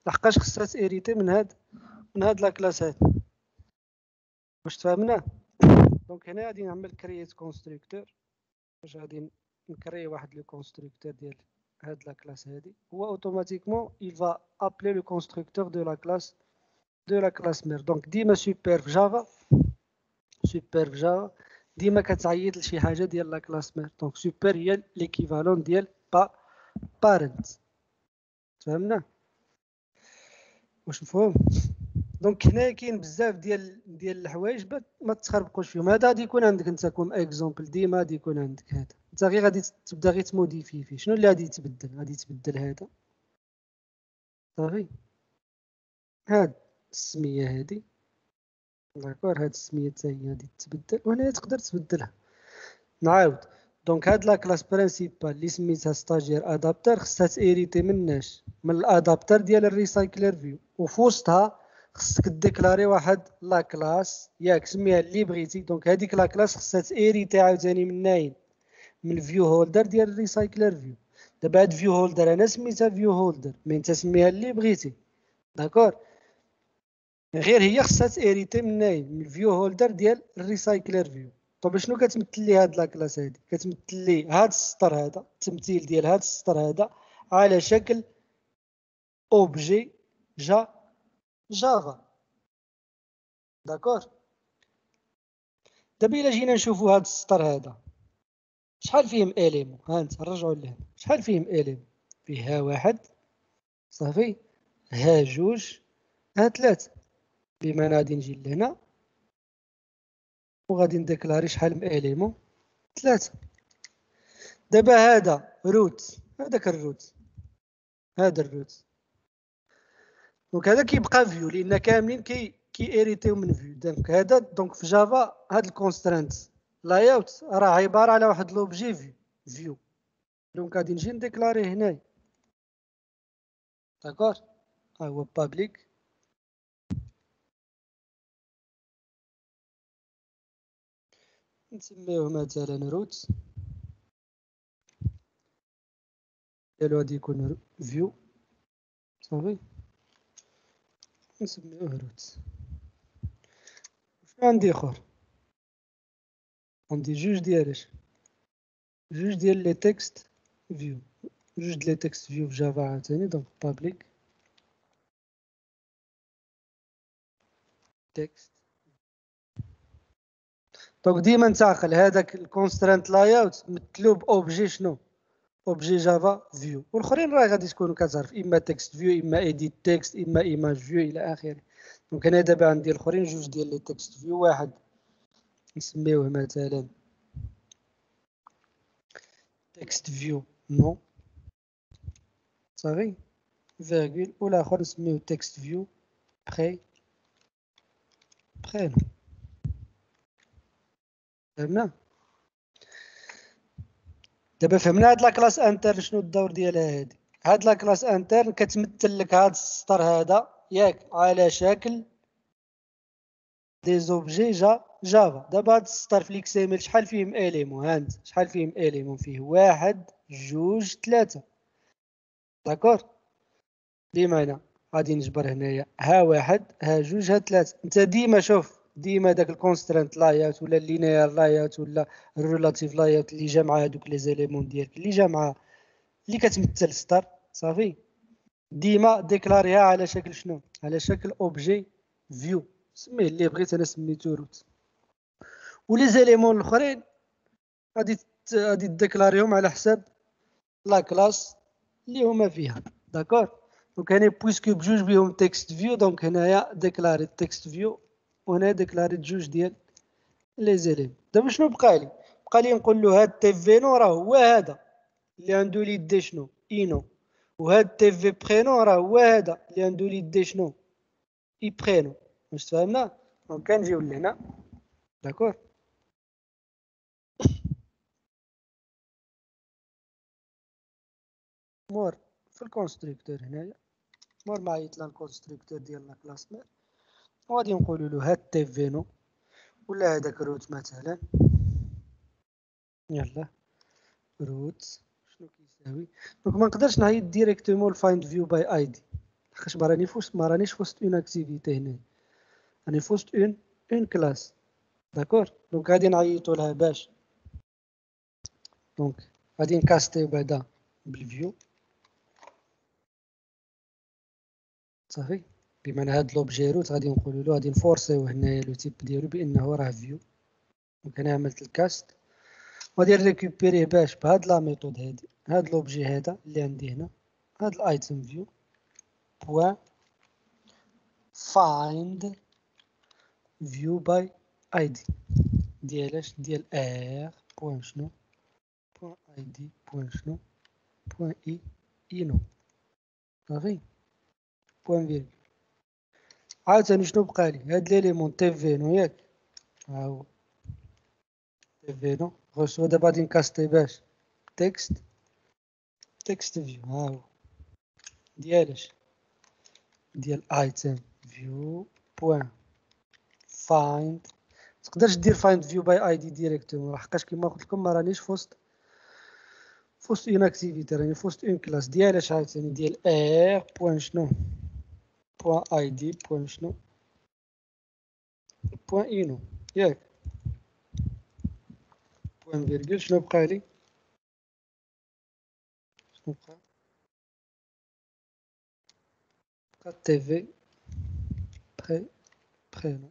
لحقاش خصها تيريتي من هاد لا كلاس هاد. واش تفهمنا؟ دونك هنا غادي نعمل كرييت كونستركتور. واش غادي نكري واحد لو كونستركتور ديال هاد لا كلاس هادي، هو اوتوماتيكمون il va appeler le constructeur de la classe mère. دونك ديما سوبر في جافا ديما كتعيط لشي حاجه ديال لا كلاس مير. دونك سوبر هي ليكيفالون ديال بارنت. فهمنا؟ واش مفهوم؟ دونك هنا كاين بزاف ديال الحوايج ما تخربقوش فيهم. هذا غادي يكون عندك انت كوم اكزومبل، ديما غادي يكون عندك هذا. انت غير غادي تبدا غير تموديفي فيه. شنو اللي غادي يتبدل؟ غادي يتبدل هذا. صافي، هاد السميه هادي داكور، هاد السميه حتى هي غادي تتبدل وهنا تقدر تبدلها. نعاود، دونك هاد لا كلاس برينسيبال اللي سميتها ستاجير ادابتر خصها تيريتي مناش من الادابتر ديال الريسايكلر فيو، وفي وسطها خصك ديكلاري واحد لا كلاس ياك سميها اللي بغيتي. دونك هذيك لا كلاس خصها تيريتي عاوتاني منين؟ من الفيو هولدر ديال الريسايكلر فيو. دابا هاد فيو هولدر انا سميتها فيو هولدر مي انت سميها اللي بغيتي. داكور، غير هي خصها تيريتي منين؟ من الفيو هولدر ديال الريسايكلر فيو. طب شنو كتمثل لي هاد لا كلاس هادي؟ كتمثل لي هاد السطر هذا، التمثيل ديال هاد السطر هذا على شكل اوبجي جافا. داكور، دابا الا جينا نشوفوا هاد السطر هذا شحال فيهم اليمون. ها انت نرجعوا لهنا، شحال فيهم اليمون؟ فيه ها واحد، صافي، ها جوج، ها ثلاثة. بما انا غادي نجي لهنا وغادي نديكلاري شحال من اليمون؟ ثلاثة. دابا هذا روت، هذاك الروت، هذا الروت. دونك هذا كيبقى فيو لان كاملين كي اريتيو من فيو. دونك هذا دونك في جافا هاد الكونسترانت لاي اوت راه عباره على واحد لوبجي فيو. دونك غادي نجي نديكلاري هنايا. داكور، ها هو بابليك، نسميوه مثلا روت ديالو غادي يكون فيو. صافي، نسميوه روت. شنو عندي اخر؟ عندي جوج ديال لي تكست فيو. جوج ديال لي تكست فيو في جافا عاوتاني. دونك بابليك تكست. دونك ديما تعقل هذاك الكونسترانت لاي اوت مثلو باوبجي شنو؟ اوبجي جافا فيو، والاخرين راه غادي تكونوا كتعرف اما تكست فيو اما ايديت تكست اما ايماج فيو الى اخره. دونك انا دابا عندي الاخرين جوج ديال لي تكست فيو، واحد نسميوه مثلا تكست فيو نو صافي فيرغول، والاخر نسميوه تكست فيو برينو. فهمنا؟ دابا فهمنا هاد لاكلاس انترن شنو الدور ديالها. هاد لاكلاس انترن كتمثل لك هاد السطر هذا ياك على شكل دي زوبجي جافا. دابا هاد السطر في الاكس ام ال شحال فيهم اليمون؟ هانت شحال فيهم اليمون؟ فيه واحد جوج ثلاثة. داكور؟ بمعنى غادي نجبر هنايا ها واحد ها جوج ها ثلاثة. انت ديما شوف ديما داك الكونسترانت لايات ولا اللينير لايات ولا الريلاتيف لايات اللي جا مع هادوك لي زيليمون ديالك اللي جا مع اللي كتمثل السطر صافي ديما ديكلاريها على شكل شنو؟ على شكل اوبجي فيو، سميه اللي بغيت، انا سميتو روت. ولي زيليمون الاخرين غادي تديكلاريهم على حساب لا كلاس اللي هما فيها. داكور؟ دونك هنا بويسكو بجوج بهم تكست فيو، دونك هنايا ديكلاري تكست فيو وهنا ديكلاري جوج ديال لي زيليمون. دابا شنو بقى لي؟ بقى لي نقول له هاد تي في نو راه هو هذا اللي عنده ليدي شنو؟ اينو، وهاد تي في برينو راه هو هذا اللي عنده ليدي شنو؟ اي برينو. واش تفهمنا؟ دونك كنجيو لهنا. داكور؟ مور في الكونستركتور هنايا مور ما عيط لها الكونستركتور ديال لا كلاس مير، وغادي نقولوا له هاد تي في نو ولا هذاك روت مثلا. يلا روت شنو كيساوي؟ دونك ما نقدرش نعيط ديريكتومون الفايند فيو باي اي دي، لاخاطش ما رانيش في وسط اون اكتيفيتي هنا، راني في وسط اون كلاس. داكور؟ دونك غادي نعيطوا لها باش دونك غادي نكاستيو بعدا بالفيو صافي. بمعنى هاد لوبجي روت غادي نقولوا له غادي نفورسيو هنايا لو تيب ديالو بانه راه فيو. دونك انا عملت الكاست وغادي نريكوبيريه باش بهاد لا ميثود هادي. هاد لوبجي هذا اللي عندي هنا هاد الايتم فيو بوان find view by id ديالاش ديال r بوان شنو بوان id بوان شنو بوان اينو صافي بوان فيرغول. عاوتاني شنو بقى لي؟ هاد ليليمون تي فينو ياك ها هو تي فينو غوسو. دابا غادي نكاستي باش تكست فيو ها هو ديالاش ديال ايتم فيو بوان فايند. تقدرش دير فايند فيو باي اي دي ديريكتومون لحقاش كيما قلت لكم ما رانيش في وسط اون اكتيفيتي، راني في وسط اون كلاس. ديالاش عاوتاني ديال ار بوان شنو بوان اي دي بوان شنو بوان اينو ياك بوان فيرغول. شنو بقى لي؟ شنو بقى تي في برينو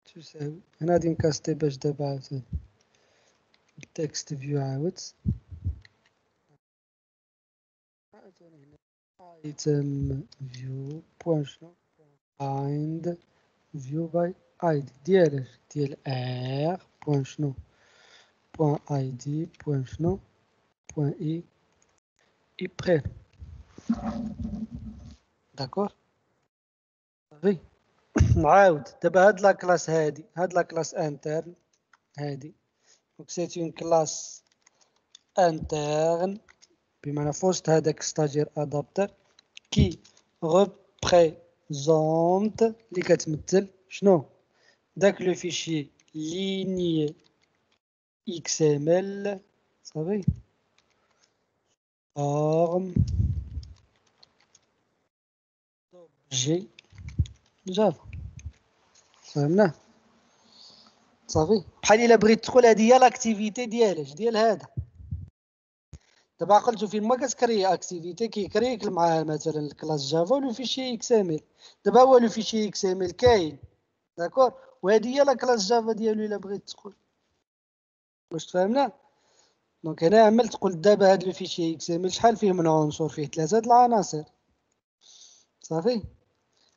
تساوي. هنا غادي نكاستي باش دابا عاوتاني التكست فيو عاوتاني هنا ايتم فيو بوان شنو find view by id ديالاش ديال r بوان شنو بوان id بوان شنو بوان اي برينو. داكور صافي. نعاود دابا هاد لا كلاس هادي هاد لا كلاس انترن هادي دونك سيت اون كلاس انترن بمعنى فوسط هذاك ستاجير ادابتر كي ريبريزونت اللي كتمثل شنو داك لو فيشي لينيي اكس ام ال صافي فورم جي جافا. فهمناه صافي. بحال الا بغيت تدخل هذه هي لاكتيفيتي ديالاش ديال هذا. دابا عقلتو فين ما كتكري اكتيفيتي كيكريك مع مثلا الكلاس جافا ولو فيشي اكس ام ال. دابا هو لو فيشي اكس ام ال كاين داكور وهذه هي لا كلاس جافا ديالو الا بغيت تقول. واش تفهمنا؟ دونك هنا عمل تقول دابا هاد لو فيشي اكس ام ال شحال فيه من عنصر؟ فيه 3 د العناصر صافي.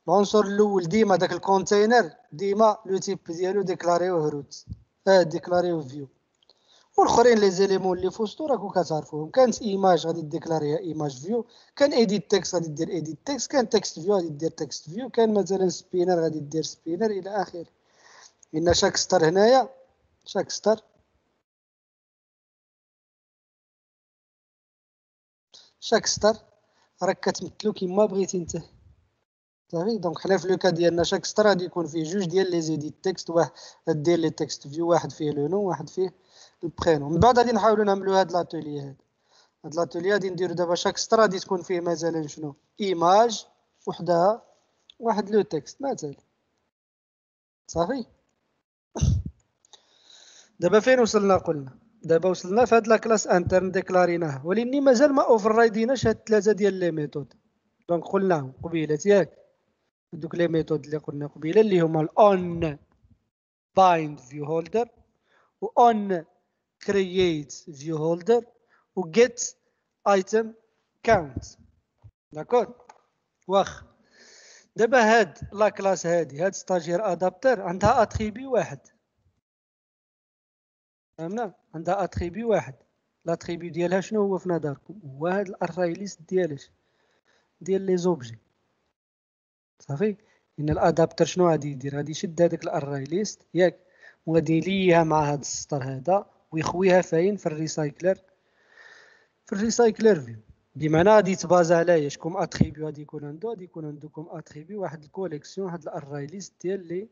العنصر الاول ديما داك الكونتينر ديما لو تيب ديالو ديكلاريوه روت ديكلاريوه فيو، والاخرين لي زيليمون اللي فوسطو راكو كتعرفوهم. كانت ايماج غادي ديكلاريها ايماج فيو، كان ايديت تكست غادي دير ايديت تكست، كان تكست فيو غادي دير تكست فيو، كان مثلا سبينر غادي دير سبينر الى اخره. ان شاك ستار هنايا شاك ستار راك كتمثلو كيما بغيتي انت صافي. دونك حنا في لوكا ديالنا شاك ستار غادي يكون فيه جوج ديال لي زيديت تكست، واحد دير لي تكست فيو، واحد فيه لو نو، واحد فيه البرينون. من بعد غادي نحاولوا نعملوا هاد لاتولي هاد لاتولي غادي نديرو دابا شاك ستار غادي تكون فيه مثلا شنو ايماج وحدها واحد لو تكست مثلا صافي. دابا فين وصلنا؟ قلنا دابا وصلنا في هاد لا كلاس انترن ديكلاريناها، ولكني مازال ما اوفر رايديناش هاد الثلاثه ديال لي ميثود. دونك قلناهم قبيله ياك، دوك لي ميثود اللي قلنا قبيله اللي هما الاون بايند فيو هولدر و on create view holder و get item count. داكور واخ. دابا هاد لا كلاس هاد ستاجير ادابتر عندها اتريبي واحد، فهمنا؟ عندها اتريبي واحد. لاتريبي ديالها شنو هو في نظركم؟ هو هاد الارراي ليست ديال لي زوبجي صافي. ان الادابتر شنو غادي يدير؟ غادي يشد هذاك الارراي ليست ياك، وغادي يليها مع هاد السطر هذا ويخويها فين؟ في الريسايكلر فيو. بمعنى غادي يتبازا على شكون اتريبيو غادي يكون عندكم اتريبيو واحد الكوليكسيون، واحد الارراي ليست ديال لي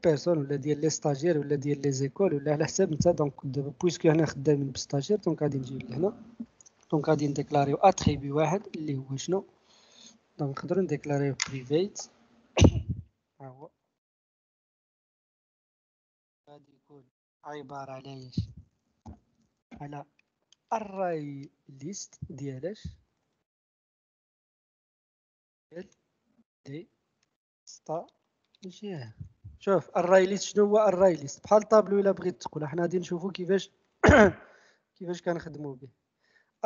بيرسون ولا ديال لي ستاجير ولا ديال لي زيكول ولا على حساب انت. دونك دابا بويسكو حنا خدامين بستاجير دونك غادي نجيو لهنا. دونك غادي نديكلاريو اتريبيو واحد اللي هو شنو؟ دونك نقدروا نديكلاريو بريفيت، ها هو غادي يكون عباره على على array list ديالاش ديال دي ستاجير. شوف array list شنو هو array list؟ بحال طابلو الا بغيت تقول. حنا غادي نشوفوا كيفاش كنخدموا به.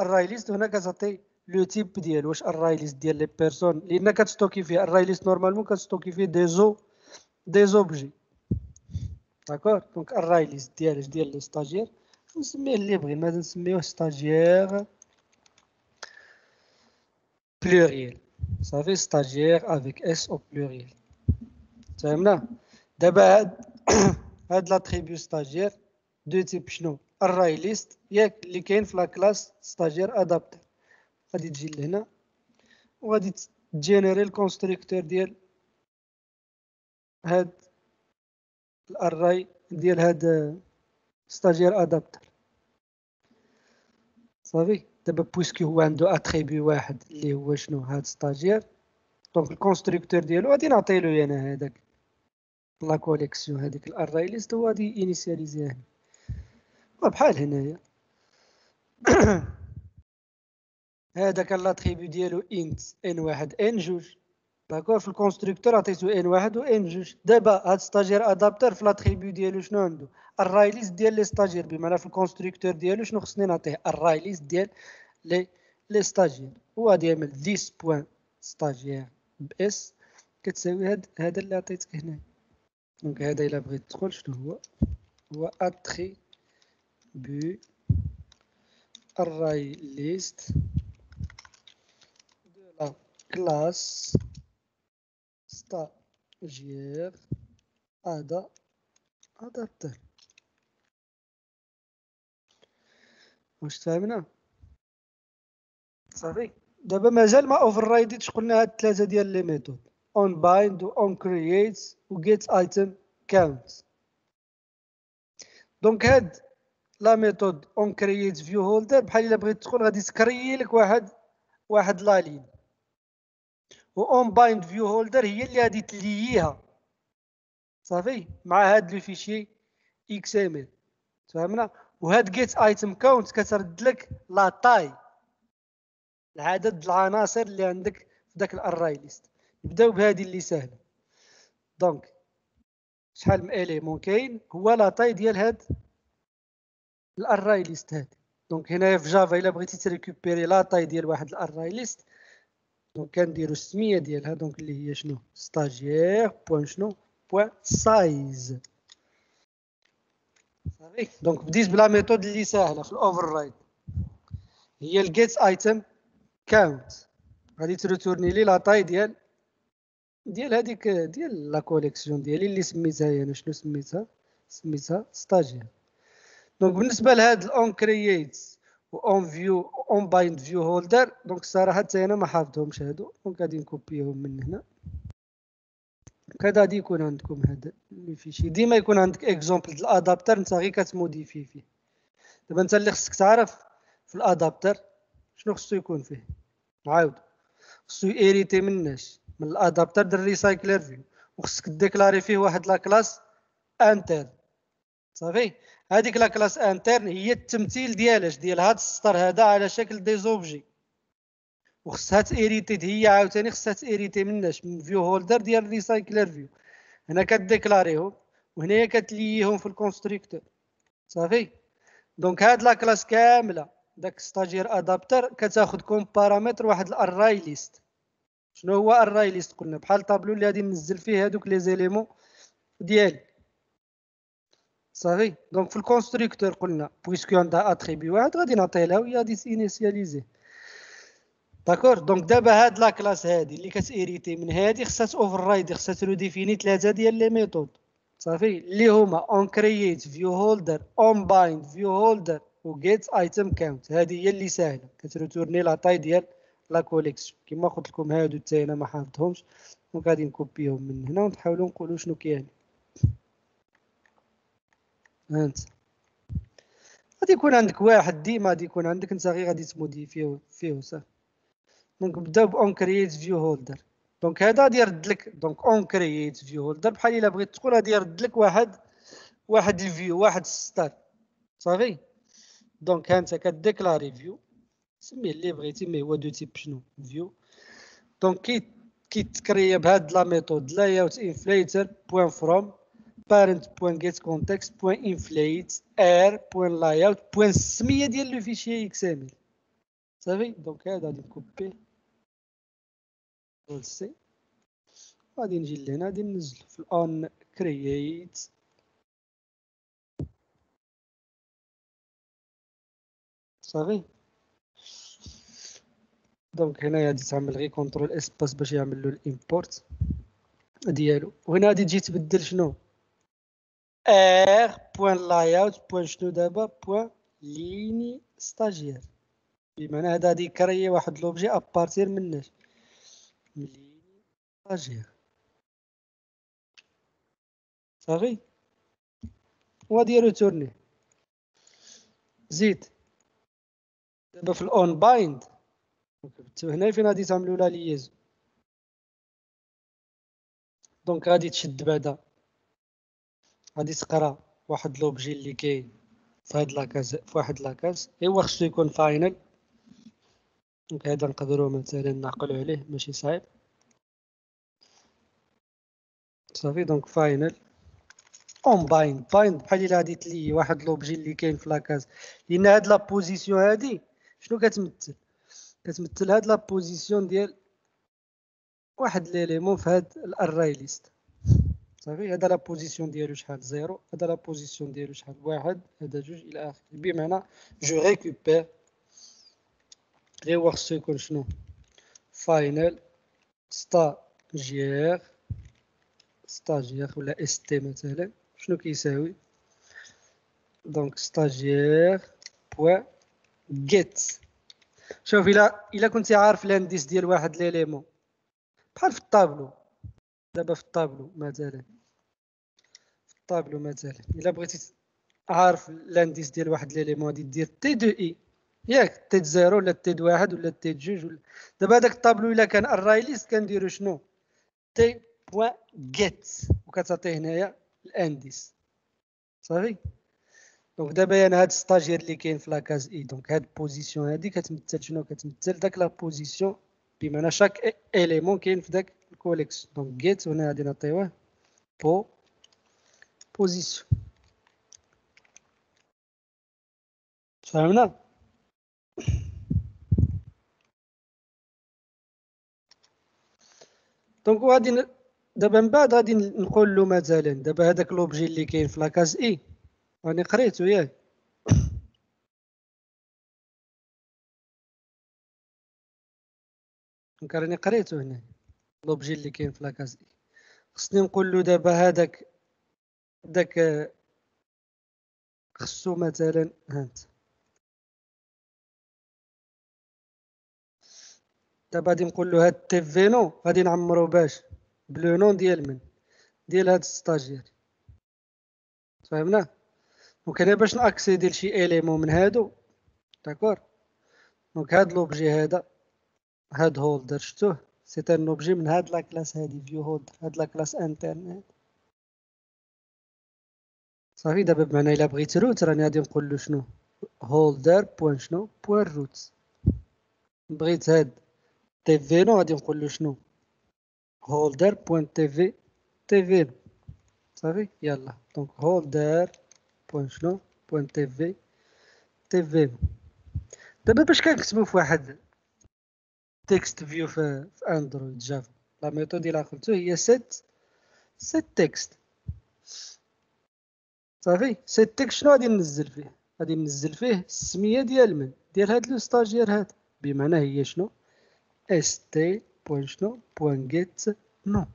array list هنا كتعطي لو تيب ديالو. واش array list ديال لي بيرسون لان كتستوكي فيه array list نورمالمون كتستوكي فيه دي زوبجي داكور. دونك array list ديال لي ستاجير نسميه اللي بغينا، نسميوه ستاجير pluriel صافي. ستاجير افيك اس او pluriel فهمنا؟ دابا هاد لاتريبيو ستاجير دو تيب شنو؟ array list ياك اللي كاين في لا كلاس ستاجير ادابتر. غادي تجي لهنا وغادي تجينيري الكونستركتور ديال هاد الارراي ديال هاد ستاجير ادابتر صافي. دابا بويسكو هو عنده اتريبيو واحد اللي هو شنو؟ هاد ستاجير. دونك الكونستركتور ديالو غادي نعطيلو انا هذاك لا كوليكسيون هذيك الارراي ليست هو غادي انيسياليزيها بحال هنايا. هذاك لاتريبيو ديالو انت ان واحد ان جوج داكور. في الكونستركتور عطيتو ان واحد و ان جوج. دابا هاد ستاجير ادابتر في لاتريبيو ديالو شنو عنده؟ الراي ليست ديال لي ستاجير. بمعنى في الكونستركتور ديالو شنو خصني نعطيه؟ الراي ليست ديال لي ستاجير. هو غادي يعمل ذيس بوان ستاجير باس كتساوي هذا اللي عطيتك هنا. دونك هذا الا بغيت تدخل شنو هو attribut array list de la classe stagiaire adapter. واش فهمنا؟ صافي. دابا مازال ما اوفر رايديتش. قلنا هاد الثلاثه ديال لي ميثود on bind و on create و get item count. دونك هاد لا ميثود on create view holder بحال الا بغيت تدخل غادي تكري لك واحد لا لين، و on bind view holder هي اللي غادي تلييها صافي مع هاد لو فيشي اكس ام ال فهمنا. وهاد جيت ايتم كاونت كترد لك لا طاي العدد العناصر اللي عندك في داك الارراي ليست. نبداو بهذه اللي سهله. دونك شحال من اليمون كاين هو لا طاي ديال هاد الارراي ليست هادي. دونك هنايا في جافا الا بغيتي تريكوبيري لا طاي ديال واحد الارراي ليست، دونك كنديرو السميه ديالها، دونك اللي هي شنو ستاجير بوان شنو بوان سايز. صافي. دونك بديت بلا ميثود اللي ساهله في الاوفر رايد، هي الجيت ايتم كاونت، غادي تريتورني لي لا طاي ديال هذيك ديال لا كوليكسيون ديالي اللي سميتها انا. شنو سميتها ستاجير. دونك بالنسبه لهاد الاون كرييت واون فيو اون بايند فيو هولدر، دونك الصراحه حتى انا ما حافظهمش هادو، دونك غادي نكوبيهم من هنا. كذا غادي يكون عندكم هذا لي فيشي. ديما يكون عندك اكزومبل ديال الادابتر انت غير كتموديفي فيه. دابا انت اللي خصك تعرف في الادابتر شنو خصو يكون فيه. عاود خصو ايريتي مناش من الادابتر ديال ريسايكلر فيو، وخصك ديكلاري فيه واحد لا كلاس انتر. صافي. هذيك لا كلاس انترن هي التمثيل ديال هذا السطر هذا على شكل دي زوبجي، وخصها تيريتي هي عاوتاني خصها تيريتي مناش من فيو هولدر ديال ريسايكلر فيو. هنا كديكلاريهم وهنايا كتليهم في الكونستركتور. صافي. دونك هاد لا كلاس كامله داك ستاجير ادابتر كتاخذ كوم بارامتر واحد الارراي ليست. شنو هو الراي ليست؟ قلنا بحال الطابلو اللي غادي ننزل فيه هذوك لي زيليمون ديالي. صافي. دونك في الكونستركتور قلنا بويسكو عندها اتريبي واحد غادي نعطيه لها وهي غادي تينيسياليزي. داكور. دونك دابا هاد لا كلاس هادي اللي كتيريتي من هادي خصها اوفر رايد، خصها تروديفيني ثلاثه ديال لي ميثود. صافي. اللي هما اون كرييت فيو هولدر اون بايند فيو هولدر و جيت ايتم كاونت. هذه هي اللي ساهله كتريتورني لا طاي ديال لا كوليكسيون. كما قلت لكم هادو حتى انا ما حافظهمش، دونك غادي نكوبيهم من هنا ونحاولوا نقولوا شنو كاين. هانت غادي يكون عندك واحد ديما غادي يكون عندك انت غير غادي تموديفيه فيه صافي. دونك نبداو بون كرييت فيو هولدر. دونك هذا غادي يرد لك دونك اون كرييت فيو هولدر بحال الا بغيت تقول غادي يرد لك واحد الفيو واحد السطر. صافي. دونك ها انت كديكلاري فيو سميه اللي بغيتي، مي هو دو تيب شنو فيو. دونك كيتكريا بهاد لا ميثود لايوت انفليتر بوين فروم parent بوين get context بوين inflate air بوين layout بوين السميه ديال لو فيشي اكس ام ال. صافي. دونك هذا غادي نكوبي سي، غادي نجي لهنا غادي ننزل في الاون كرييت. صافي. دونك هنا غادي تعمل غير كونترول اسباس باش يعمل له الامبورت ديالو، وهنا غادي تجي تبدل شنو ار بوين لايوت بوين شنو دابا بوين ليني ستاجير. بمعنى هذا غادي يكري واحد لوبجي ابارتير مناش من ليني ستاجير. صافي. وغادي يريتورني. زيد دابا في الاون بايند هنا فين غادي تعملوا لا ليز. دونك غادي تشد بعدا غادي تقرا واحد لوبجي اللي كاين في هاد لاكاز في واحد لاكاز ايوا خصو يكون فاينل. دونك هذا نقدروا مثلا نعقلوا عليه ماشي صعيب. صافي. دونك فاينل اون بايند بحال الا غادي تلي واحد لوبجي اللي كاين في لاكاز، لان هاد لا بوزيسيون هادي شنو كتمثل هاد لا بوزيسيون ديال واحد ليليمون في هاد الارراي ليست. صافي. هذا لا بوزيسيون ديالو شحال زيرو، هذا لا بوزيسيون ديالو شحال واحد، هذا جوج الى اخره. بمعنى جو ريكوبير غير هو خصو يكون شنو فاينل ستاجير ولا اس تي مثلا شنو كيساوي. دونك ستاجير بوين جيت. شوف الا كنتي عارف الانديس ديال واحد ليليمون بحال في الطابلو. دابا في الطابلو مثلا الا بغيتي عارف الانديس ديال واحد ليليمون غادي دير تي دو اي ياك تي زيرو ولا تي دو واحد ولا تي جوج ولا. دابا هذاك الطابلو الا كان الراي ليست كنديرو شنو تي بوين جيت وكتعطيه هنايا الانديس. صافي. دونك دابا انا هاد ستاجير اللي كاين في لاكاز اي، دونك هاد البوزيسيون هادي كتمثل شنو كتمثل داك لا بوزيسيون. بمعنى شاك اليمون كاين في داك الكوليكس. دونك جيت هنا غادي نعطيوه بوزيسيون. فهمنا؟ دونك غادي دابا من بعد غادي نقول له مثلا دابا هذاك لوبجي اللي كاين في لاكاز اي راني قريتو ياك، دونك راني قريتو هنا لوبجي اللي كاين في لاكاز اي. خصني نقول له دابا هذاك خصو مثلا هانت دابا غادي نقول له هاد تي فينو غادي نعمرو باش بلو نون ديال من ديال هاد ستاجير. فهمنا؟ دونك انا باش ناكسيدي لشي اليمون من هادو داكور. دونك هاد لوبجي هاد هولدر شفتوه سي ان اوبجي من هاد لا كلاس هادي فيو هولدر، هاد لا كلاس انترن. صافي دابا بمعنى الا بغيت روت راني غادي نقول له شنو هولدر بوان شنو بوان روت. بغيت هاد تي فينو غادي نقول له شنو هولدر بوان تي فينو. صافي يلا دونك هولدر بوان شنو بوان تي فينو. دابا باش كنكتبو في واحد تكست فيو في اندرويد جافا لا ميثود الى قلتو هي سيت تكست. صافي سيت تكست شنو غادي ننزل فيه؟ غادي ننزل فيه السميه ديال من ديال هاد لو ستاجير هاد، بمعنى هي شنو st بوان شنو بوان جيت نو.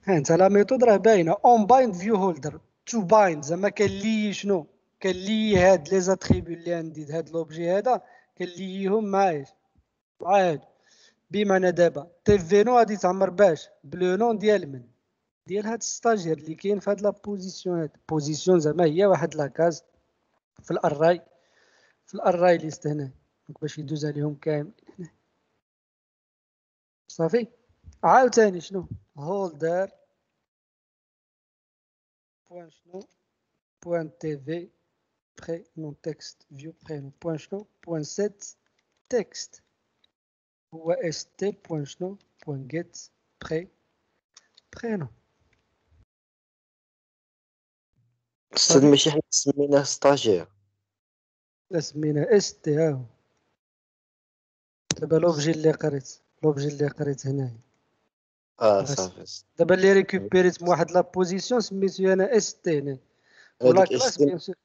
ها انت لا ميثود راه باينه اون بايند فيو هولدر تو بايند زعما كنلي شنو كنلي هاد لي زاتريبيو اللي عندي هاد لوبجي هذا كنليهم مع هادو. بمعنى دابا تي فينو غادي تعمر باش بلو نون ديال من ديال هاد ستاجير اللي كاين في هاد لا بوزيسيون. هاد بوزيسيون زعما هي واحد لاكاز في الاراي ليست هنا باش يدوز عليهم كامل هنا. صافي عاوتاني شنو هولدر بوان شنو بوان تي في بري نون تكست فيو بري بوان شنو بوان سيت تكست هو اس تي بوان شنو بوان جيت برينو. أستاذ ماشي حنا سميناه ستاجير. سمينا اس تي هاهو. دابا لوبجي اللي قريت هنايا صافي. دابا اللي ريكوبيريت من واحد لا بوزيسيون سميتو انا اس تي هنا ولا هذيك كلاس بيان سور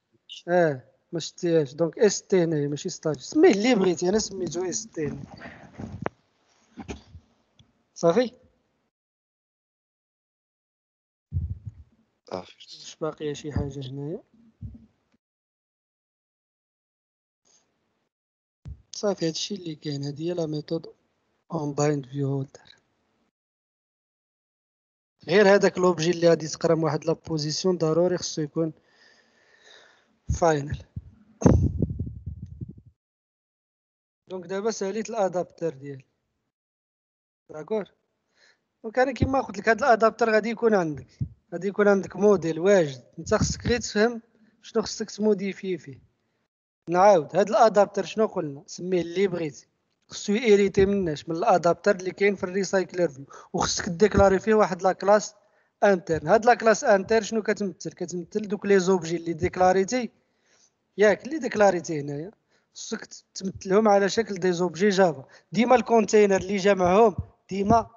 ما شتيهاش. دونك اس تي هنايا ماشي ستاج سميه اللي بغيتي انا سميتو اس تي. صافي واش باقي شي حاجه هنايا؟ صافي هادشي اللي كاين. هادي هي لا ميثود اون بايند فيو هولدر. غير هذاك لوبجي اللي غادي تقرا من واحد لا بوزيسيون ضروري خصو يكون فاينل. دونك دابا ساليت الادابتر ديالي داكور. دونك انا كيما قلت لك هذا الادابتر غادي يكون عندك موديل واجد. انت خصك غير تفهم شنو خصك تموديفي فيه. نعاود هذا الادابتر شنو قلنا سميه اللي بغيتي خصو يريتي مناش من الادابتر اللي كاين في الريسايكلر فيو وخصك ديكلاري فيه واحد لا كلاس انترن. هاد لا كلاس انترن شنو كتمثل دوك لي زوبجي اللي ديكلاريتي ياك اللي ديكلاريتي هنايا خصك تمثلهم على شكل دي زوبجي جافا. ديما الكونتينر اللي جمعهم ديما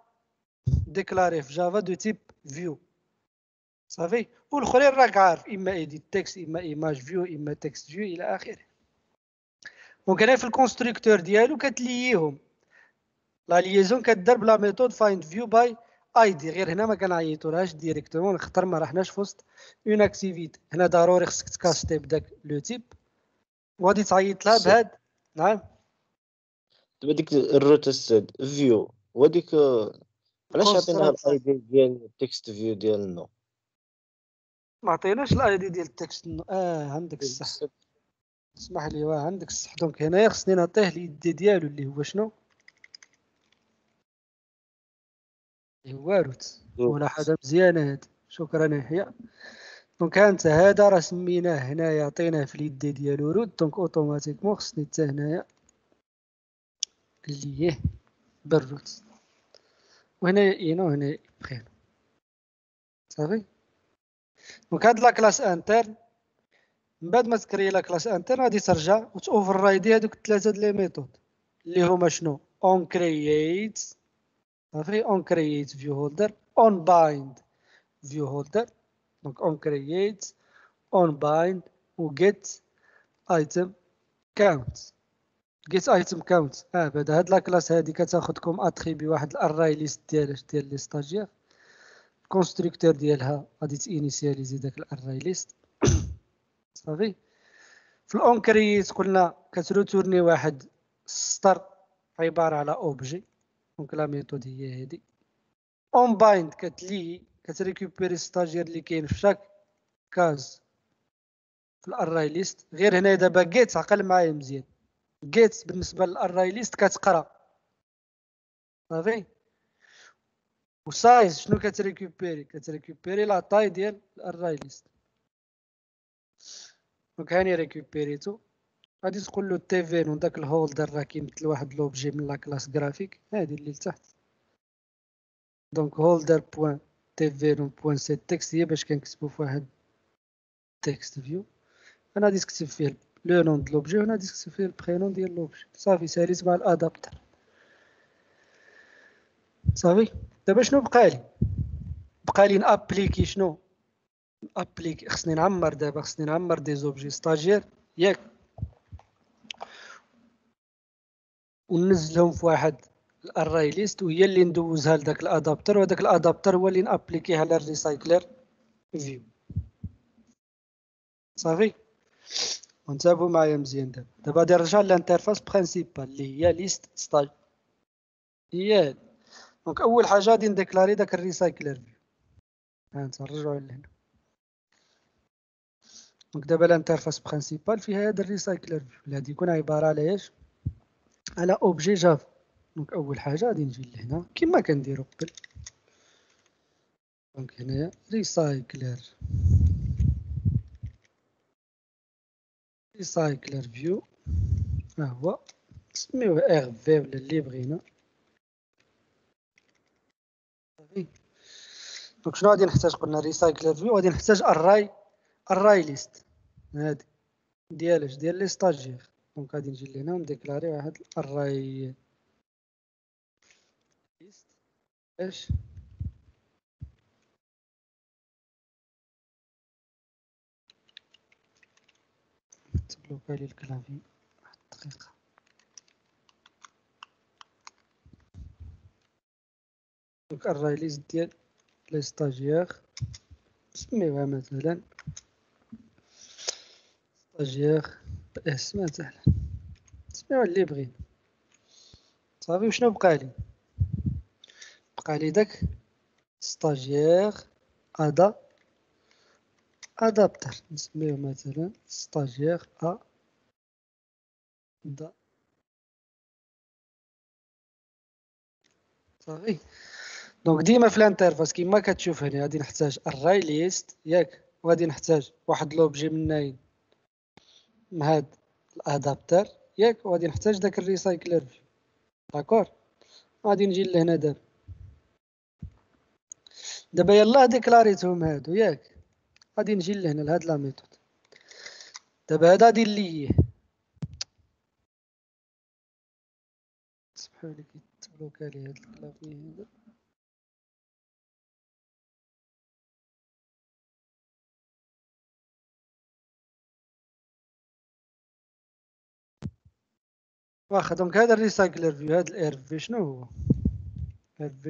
ديكلاري في جافا دو تيب فيو. صافي والاخرين راك عارف اما ايديت تكست اما ايماج فيو اما تكست فيو الى اخره. دونك انا في الكونستركتور ديالو كتلييهم لا ليزون كدار بلا ميثود فايند فيو باي اي دي. غير هنا ما كنعيطولهاش ديريكتومون خاطر ما رحناش في وسط اون اكتيفيتي. هنا ضروري خصك تكاستي بداك لو تيب وغادي تعيط لها بهاد. نعم دابا ديك الروت أستاذ فيو وديك علاش عطيناها الاي دي ديال التكست فيو ديالنا؟ ما عطيناش الاي دي ديال التكست. عندك الصح اسمح لي عندك الصح. دونك هنايا خصني نعطيه اليد ديالو اللي هو شنو اللي هو روت. ملاحظه مزيانه هاد شكرا يحيى. دونك انت هذا راه سميناه هنايا عطيناه في اليد ديالو روت. دونك اوتوماتيكمون خصني حتى هنايا اللي هي بالروت وهنا اينو هنا برينو. صافي. دونك هاد لا كلاس انترن من بعد ما تكري لا كلاس انترن غادي ترجع وتوفر رايدي هادوك الثلاثه د لي ميثود اللي هما شنو اون كرييت صافي اون كرييت فيو هولدر اون بايند فيو هولدر دونك اون كرييت اون بايند و جيت ايتم كاونت جيت ايتم كاونت بعد هاد لا كلاس هادي كتاخدكم اتريبي واحد الاري ليست ديال لي ستاجير الكونستركتور ديالها غادي تانيسياليزي داك الاري ليست صافي. في الاون كرييت قلنا كتروتورني واحد السطر عباره على اوبجي دونك لا ميثود هي هادي. اون بايند كتلي كتريكوبيري ستاجير اللي كاين في شاك كاز في الاري ليست. غير هنا دابا جيت عقل معايا مزيان جيت بالنسبه للاري ليست كتقرا صافي. وسايز شنو كتريكوبيري لا طاي ديال الاري ليست. دونك هاني ريكوبيريتو غادي تقول له تي في نون داك الهولدر راه كيمثل واحد لوبجي من لا كلاس جرافيك هادي اللي لتحت. دونك هولدر بوين تي في نون بوين سيت تكست هي باش كنكتبو في واحد تكست فيو. انا غادي نكتب فيه لو نون د لوبجي وهنا غادي نكتب فيه البرينون ديال لوبجي صافي. ساليت مع الادابتر صافي. دابا شنو بقى لي نابليكي شنو ابليكي. خصني نعمر دابا خصني نعمر دي زوبجي ستاجير ياك وننزلهم في واحد الاري ليست وهي اللي ندوزها لذاك الادابتر وهذاك الادابتر هو اللي نابليكيها على الريسايكلر فيو صافي. ونتابعوا معايا مزيان. دابا غادي نرجع للانترفاس برينسيبال اللي هي ليست ستاج هي. دونك اول حاجه غادي نديكلاري داك الريسايكلر فيو. نرجعوا لهنا. دونك دابا الانترفاس برينسيبال فيها هذا الريسايكلر فيو اللي غادي يكون عباره على ايش على اوبجي جافا. دونك اول حاجه غادي نجي لهنا كما كنديروا قبل. دونك هنايا ريسايكلر فيو ها هو نسميوه ار في ولا اللي بغينا صافي. دونك شنو غادي نحتاج قلنا ريسايكلر فيو غادي نحتاج اراي ليست هادي ديال لي ستاجير. دونك غادي نجي لهنا ونديكلاري واحد اراي ليست اش تبلوكا لي الكلافي واحد الدقيقه. دونك اراي ليست ديال لي ستاجير نسميوها مثلا ستاجير اس مثلا نسميوها اللي بغينا صافي. وشنو بقى لي داك ستاجير ادابتر نسميه مثلا ستاجير صافي. دونك ديما في الانترفاس كيما كتشوف هنا غادي نحتاج الراي ليست ياك وغادي نحتاج واحد لوبجي منين من هاد الادابتر ياك وغادي نحتاج داك الريسايكلر فيو داكور. غادي نجي لهنا دابا يلاه ديكلاريتهم هادو ياك غادي نجي لهنا لهاد لا ميثود. دابا هذا غادي نليه سمحوا لي كيتبلوكا لي هاد الكلافي هذا. واخا دونك هذا الريسايكلر فيو هذا الار في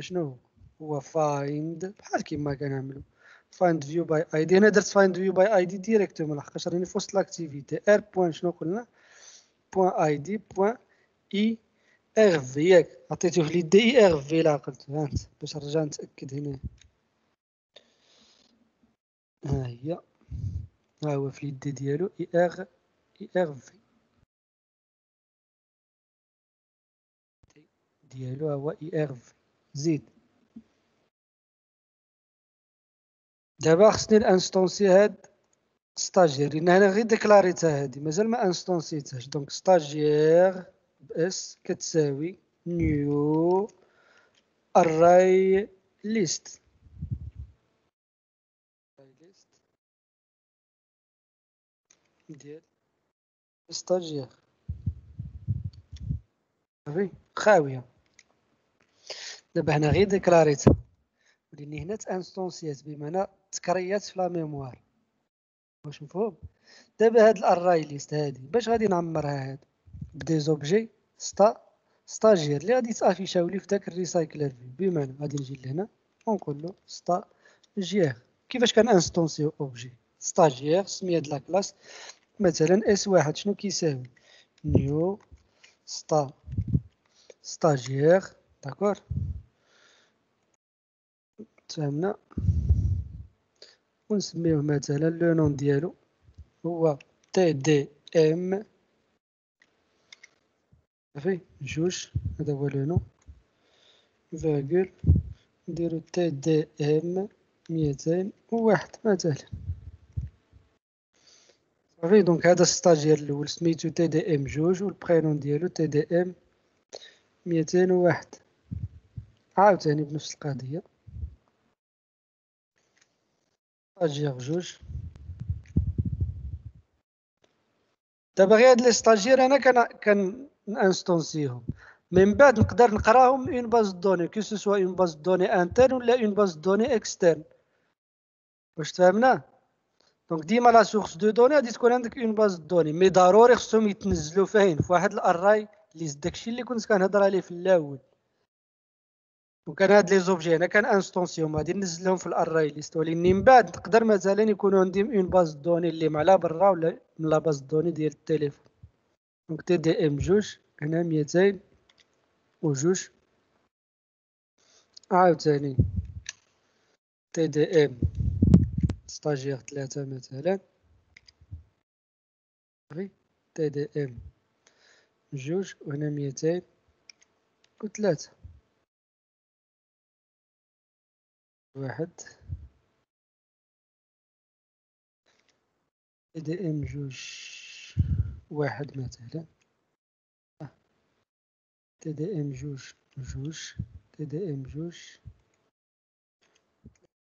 شنو هو فايند بحال كيما كنعملو فايند فيو باي اي دي. انا درت فايند فيو باي اي دي ديريكتومون لحقاش راني في وسط لاكتيفيتي ار بوين شنو قلنا بوين اي دي بوين اي ار في ياك عطيتو في اليد اي ار في لا عقلت فهمت باش نرجع نتاكد هنا. ها هي ها هو في اليد ديالو اي ار في ديالو ها هو اي ار في. زيد دابا خصني الانستونسي هاد ستاجير لان انا غير ديكلاريتها هادي مازال ما انستونسيتهاش. دونك ستاجير باس كتساوي نيو اراي ليست ديال ستاجير صافي خاويه. دابا هنا غير ديكلاريتها ولاني هنا تانستونسيات بمعنى تكريات في لا ميموار. واش مفهوم؟ دابا هاد الاراي ليست هادي باش غادي نعمرها هاد بدي زوبجي ستاجير اللي غادي تافيشاو لي في داك الريسايكلر فيو. بمعنى غادي نجي لهنا ونقول له ستاجير. كيفاش كان انستونسيو اوبجي ستاجير سميه د لا كلاس مثلا اس واحد شنو كيساوي نيو ستاجير. داكور تفهمنا. ونسميوه مثلا لو نون ديالو هو تي دي ام صافي جوج. هذا هو لو نون فاغول نديرو تي دي ام 201 مثلا صافي. دونك هذا الستاجير الاول سميتو تي دي ام جوج والبرينون ديالو تي دي ام 201. عاوتاني بنفس القضيه ستاجير جوج. دابا غير هاد لي ستاجير انا كان انستونسيهم من بعد نقدر نقراهم اون باز دوني كو سو سوا اون باز دوني انترن ولا اون باز دوني اكسترن. واش تفهمنا؟ دونك ديما لا سورس دو دوني غادي تكون عندك اون باز دوني مي ضروري خصهم يتنزلوا فين في واحد الاراي ليست. داكشي اللي كنت كنهضر عليه في الاول. دونك انا هاد لي زوبجي انا كان انستونسيهم غادي ننزلهم في الاراي ليست ولكن من بعد نقدر مثلا يكونوا عندي اون باز دوني اللي مع برا ولا من لا باز دوني ديال التليفون. دونك تي دي ام جوج هنا 202 عاوتاني تي دي ام ستاجير 3 مثلا صافي تي دي ام جوج وهنا 203 واحد تي دي ام جوج واحد مثلا تي دي ام جوج جوج تي دي ام جوج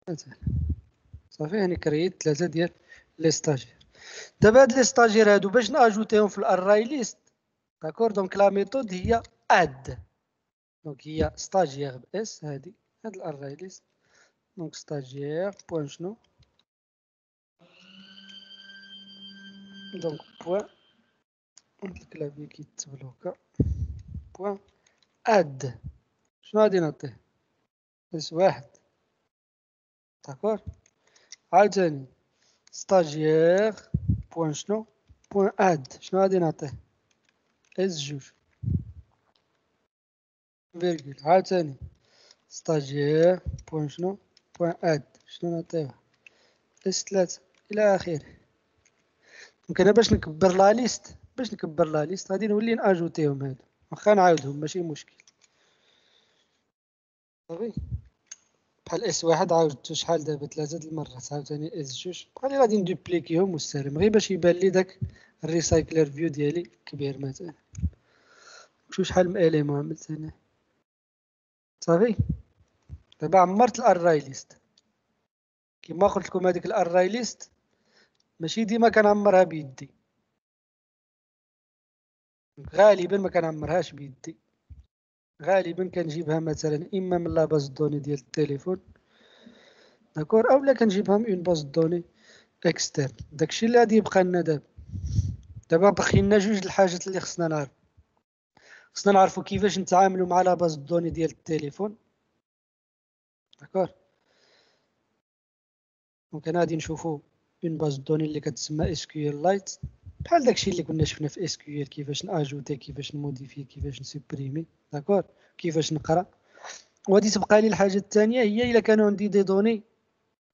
مثلا صافي. يعني كريت 3 ديال لي ستاجير. دابا هاد لي ستاجير هادو باش ناجوتيهم في الاراي ليست داكور. دونك لا ميثود هي اد. دونك هي ستاجير باس هادي هاد الاراي ليست. دونك ستاجير بوان شنو دونك بوان الكلافي كيتبلوكا بوان اد. شنو غادي نعطيه اس واحد داكور. عاوتاني ستاجير بوان شنو بوان اد شنو غادي نعطيه اس جوج فيرغول. عاوتاني ستاجير بوان شنو بوان اد شنو نعطيه اس 3 الى اخره. دونك انا باش نكبر لا ليست غادي نولي ناجوتيهم هادو واخا نعاودهم ماشي مشكل صافي. بحال اس واحد عاودتو شحال دابا 3 د المرات. عاوتاني اس جوج بقى غادي ندوبليكيهم والسلام غير باش يبان لي داك الريسايكلر فيو ديالي كبير مثلا. شوف شحال من اليمون عملت هنا صافي. دابا عمرت الاراي ليست كما قلت لكم. هذيك الاراي ليست ماشي ديما كنعمرها بيدي غالبا ما كنعمرهاش بيدي. غالبا كنجيبها مثلا اما من لا باز دوني ديال التليفون داكور اولا كنجيبها من اون باز دوني اكسترن. داكشي اللي غادي يبقى لنا دابا باقي لنا جوج الحاجات اللي خصنا نعرف. خصنا نعرفوا كيفاش نتعاملوا مع لا باز دوني ديال التليفون داكور. دونك انا غادي نشوفوا اون باز دوني اللي كتسمى اس كيو ال لايت بحال داكشي اللي كنا شفنا في اس كيو ال كيفاش ناجوتي كيفاش نموديفي كيفاش نسوبريمي داكور كيفاش نقرا. وغادي تبقى لي الحاجه الثانيه هي الا كانوا عندي دي دوني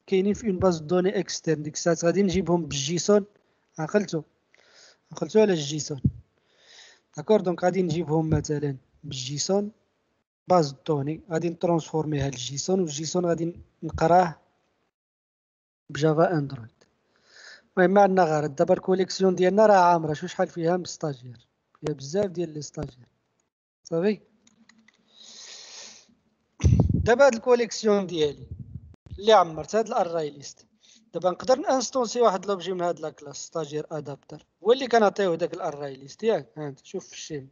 كاينين في اون باز دوني اكسترن ديك الساعات غادي نجيبهم بالجيسون. عقلتو على الجيسون داكور. دونك غادي نجيبهم مثلا بالجيسون باز دوني غادي نترانسفورميها للجيسون والجيسون غادي نقراه بجافا اندرويد. المهم ما عندنا غير دابا الكوليكسيون ديالنا راه عامره شو شحال فيها من ستاجير فيها بزاف ديال لي ستاجير صافي. دابا هاد الكوليكسيون ديالي اللي عمرت هاد الاراي ليست دابا نقدر نانستونسي واحد لوبجي من هاد لاكلاس ستاجير ادابتر، هو اللي كنعطيوه داك الاري ليست ياك. ها انت شوف في الشيم،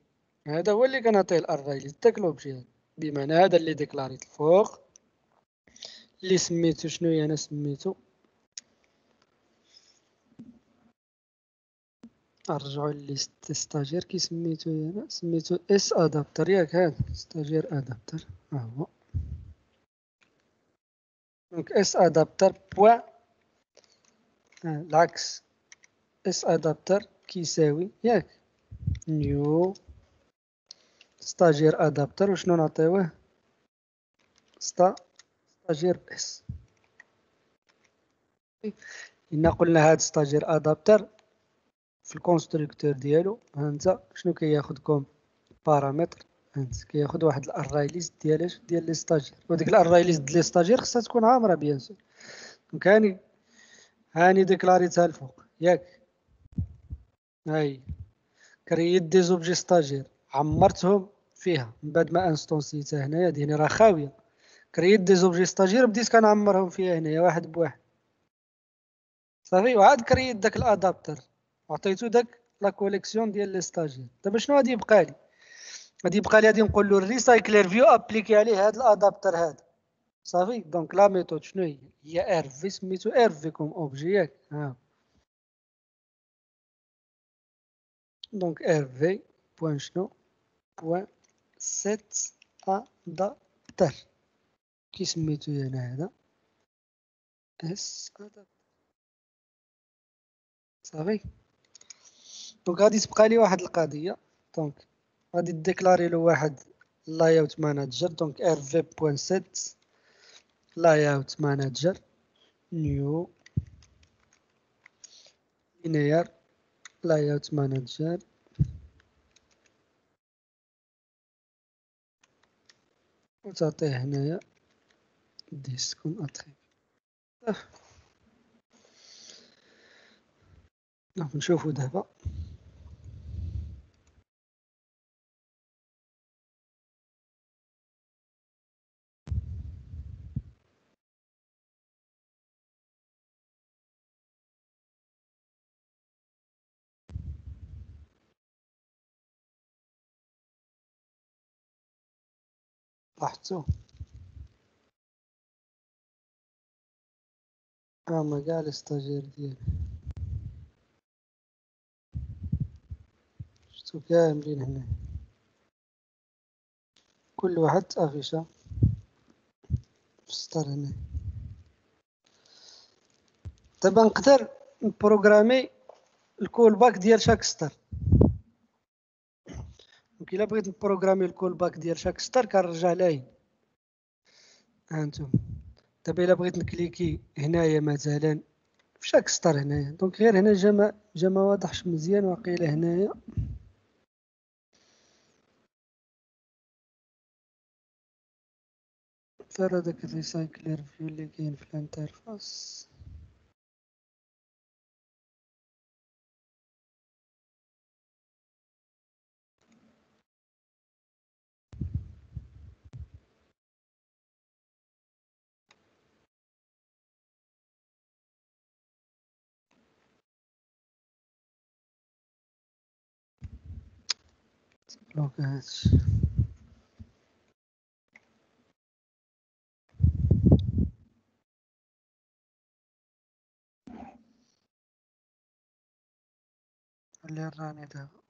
هذا هو اللي كنعطيه الاري ليست داك لوبجي هذا، بمعنى هذا اللي ديكلاريت الفوق اللي سميتو شنو هي، انا سميتو نرجعو لليست ستاجير كي سميتو انا سميتو اس ادابتر ياك. هذا ستاجير ادابتر ها هو. دونك اس ادابتر بوان العكس اس ادابتر كيساوي ياك نيو ستاجير ادابتر وشنو نعطيوه ستاجير اس. إنا قلنا هاد ستاجير ادابتر في الكونستركتور ديالو هانتا شنو كياخد كوم بارامتر، هانت كياخد واحد الاري ليست ديال لي ستاجير، وديك الاري ليست ديال لي ستاجير خصها تكون عامره بيان سور. دونك هاني ديكلاريتها الفوق ياك. هاي كرييت دي زوبجي ستاجير عمرتهم فيها من بعد ما انستونسيتها هنايا، هادي هنا راه خاويه. كرييت دي زوبجي ستاجير بديت كنعمرهم فيها هنايا واحد بواحد صافي، وعاد كرييت داك الادابتر وعطيتو داك لا كوليكسيون ديال لي ستاجير. دابا شنو غادي يبقى لي؟ غادي يبقى لي غادي نقول له الريسايكلر فيو ابليكي عليه هاد الادابتر هذا صافي. دونك لا ميثود شنو هي ار في، سميتو ار في كوم اوبجي ياك. ها دونك ار في بوان شنو بوان سيت ادابتر كي سميتو انا هذا اس ادابتر صافي. دونك غادي تبقى لي واحد القضيه، دونك غادي ديكلاري له واحد لاياوت ماناجر. دونك ار في بوان سيت لاياوت ماناجر نيو linear layout manager وتعطيه هنايا ديسكون اتريبيوت. نشوفو دابا لاحظتو هما كاع لي ستاجير ديالي شفتو كاملين هنا، كل واحد افيشا في السطر هنا. دابا نقدر نبروغرامي الكول باك ديال شاك ستار. دونك الا بغيت نبروغرامي الكول باك ديال شاك ستار كنرجع لاين. هانتوما دابا الا بغيت نكليكي هنايا مثلا في شاك ستار هنايا، دونك غير هنا جا ما واضحش مزيان واقيلا هنايا. فر هذاك الريسايكلر فيو اللي كاين في الانترفاس. بلوكات اللي راني دابا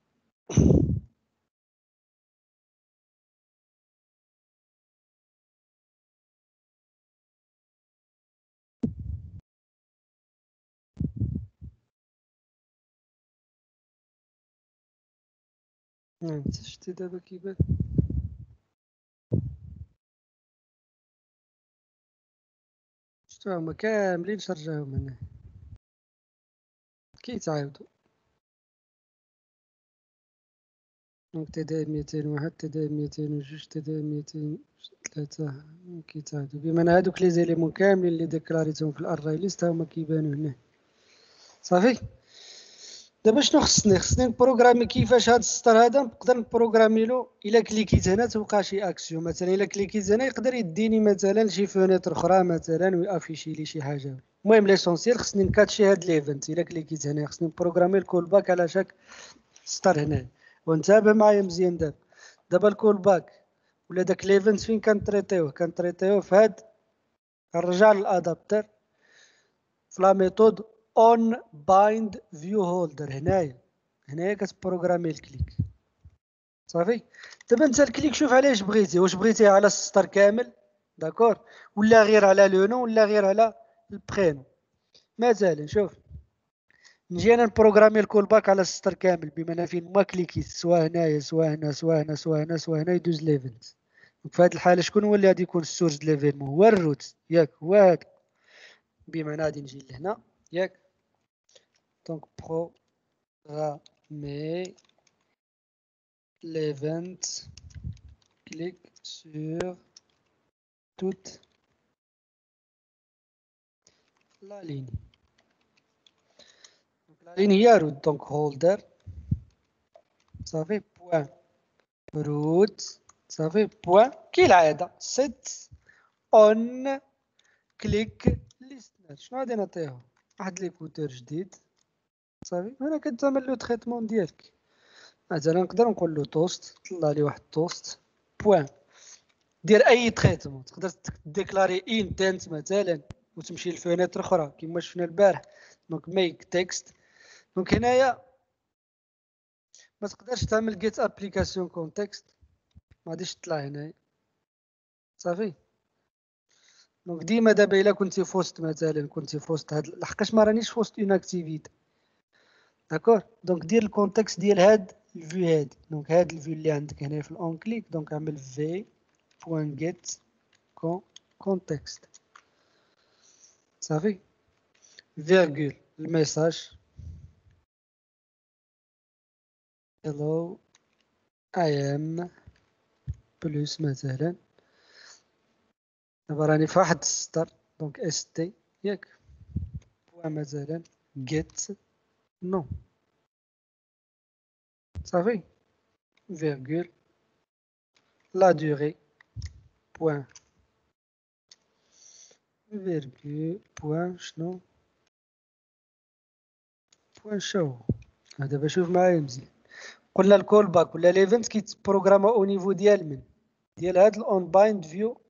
شتي دابا كيبان شتو هما كاملين شرجاهم هنا كيتعاودو. دونك تدا 201 تدا 202 تدا 203 كيتعاودو، بمعنى هادوك لي زيليمون كاملين اللي ديكلاريتهم في الاري ليست هما كيبانو هنا صافي. دابا شنو خصني نبروغرامي كيفاش هاد السطر هذا نقدر نبروغرامي له. الا كليكيت هنا توقع شي اكسيون مثلا، الا كليكيت هنا يقدر يديني مثلا شي فونيتر اخرى مثلا ويافيشي لي شي حاجه. المهم ليسونسيال خصني نكاتشي هاد ليفنت. الا كليكيت هنا خصني نبروغرامي الكول باك على شاك ستار هنا، وانتبه معايا مزيان. دابا الكول باك ولا داك ليفنت فين كنتريتيوه في هاد، كنرجع للادابتر في لا ميثود اون بايند فيو هولدر. هنايا كتبروغرامي الكليك صافي. دابا انت الكليك شوف علاش بغيتي، واش بغيتيه على السطر كامل داكور، ولا غير على لو نو، ولا غير على البرينو. مثلا شوف نجي انا نبروغرامي الكول باك على السطر كامل، بما انا فين ما كليكيت سوا هنايا سوا هنا سوا هنا سوا هنا سوا هنا يدوز ليفنت. في هذه الحاله شكون هو اللي غادي يكون السورس د ليفينمون؟ هو الروت ياك، هو هذا. بما انا غادي نجي لهنا ياك، دونك بروغرامي l'event, clique sur toute la ligne. Donc, la ligne هي root، donc holder صافي point root صافي point كالعادة set on click listener. شنو غادي نعطيه؟ واحد ليكوتور جديد صافي. هنا كتعمل له تريتمون ديالك. مثلا نقدر نقول له توست، طلع لي واحد توست بوان. دير اي تريتمون، تقدر ديكلاري انتنت مثلا وتمشي لفينيتر اخرى كما شفنا البارح. دونك ميك تكست. دونك هنايا ما تقدرش تعمل جيت ابليكاسيون كونتكست، ما غاديش تطلع هنايا صافي. دونك ديما دابا الا كنتي في وسط مثلا، كنتي في وسط هاد لحقاش ما رانيش في وسط اون اكتيفيتي داكور. دونك دير الكونتكست ديال هاد الفيو هادي. دونك هاد الفيو اللي عندك هنا في الاون كليك، دونك اعمل في بوان جيت كونتكست صافي. فيرغول الميساج hello I am بلوس مثلا. دابا راني في واحد السطر، دونك اس تي ياك بوان مثلا get نو صافي. فيرغول لا دوغي بوان فيرغول بوان شنو بوان شو. دابا شوف معايا مزيان. قلنا الكول باك ولا ليفنت كيتبروغراما او نيفو ديال من ديال هاد الاون بايند فيو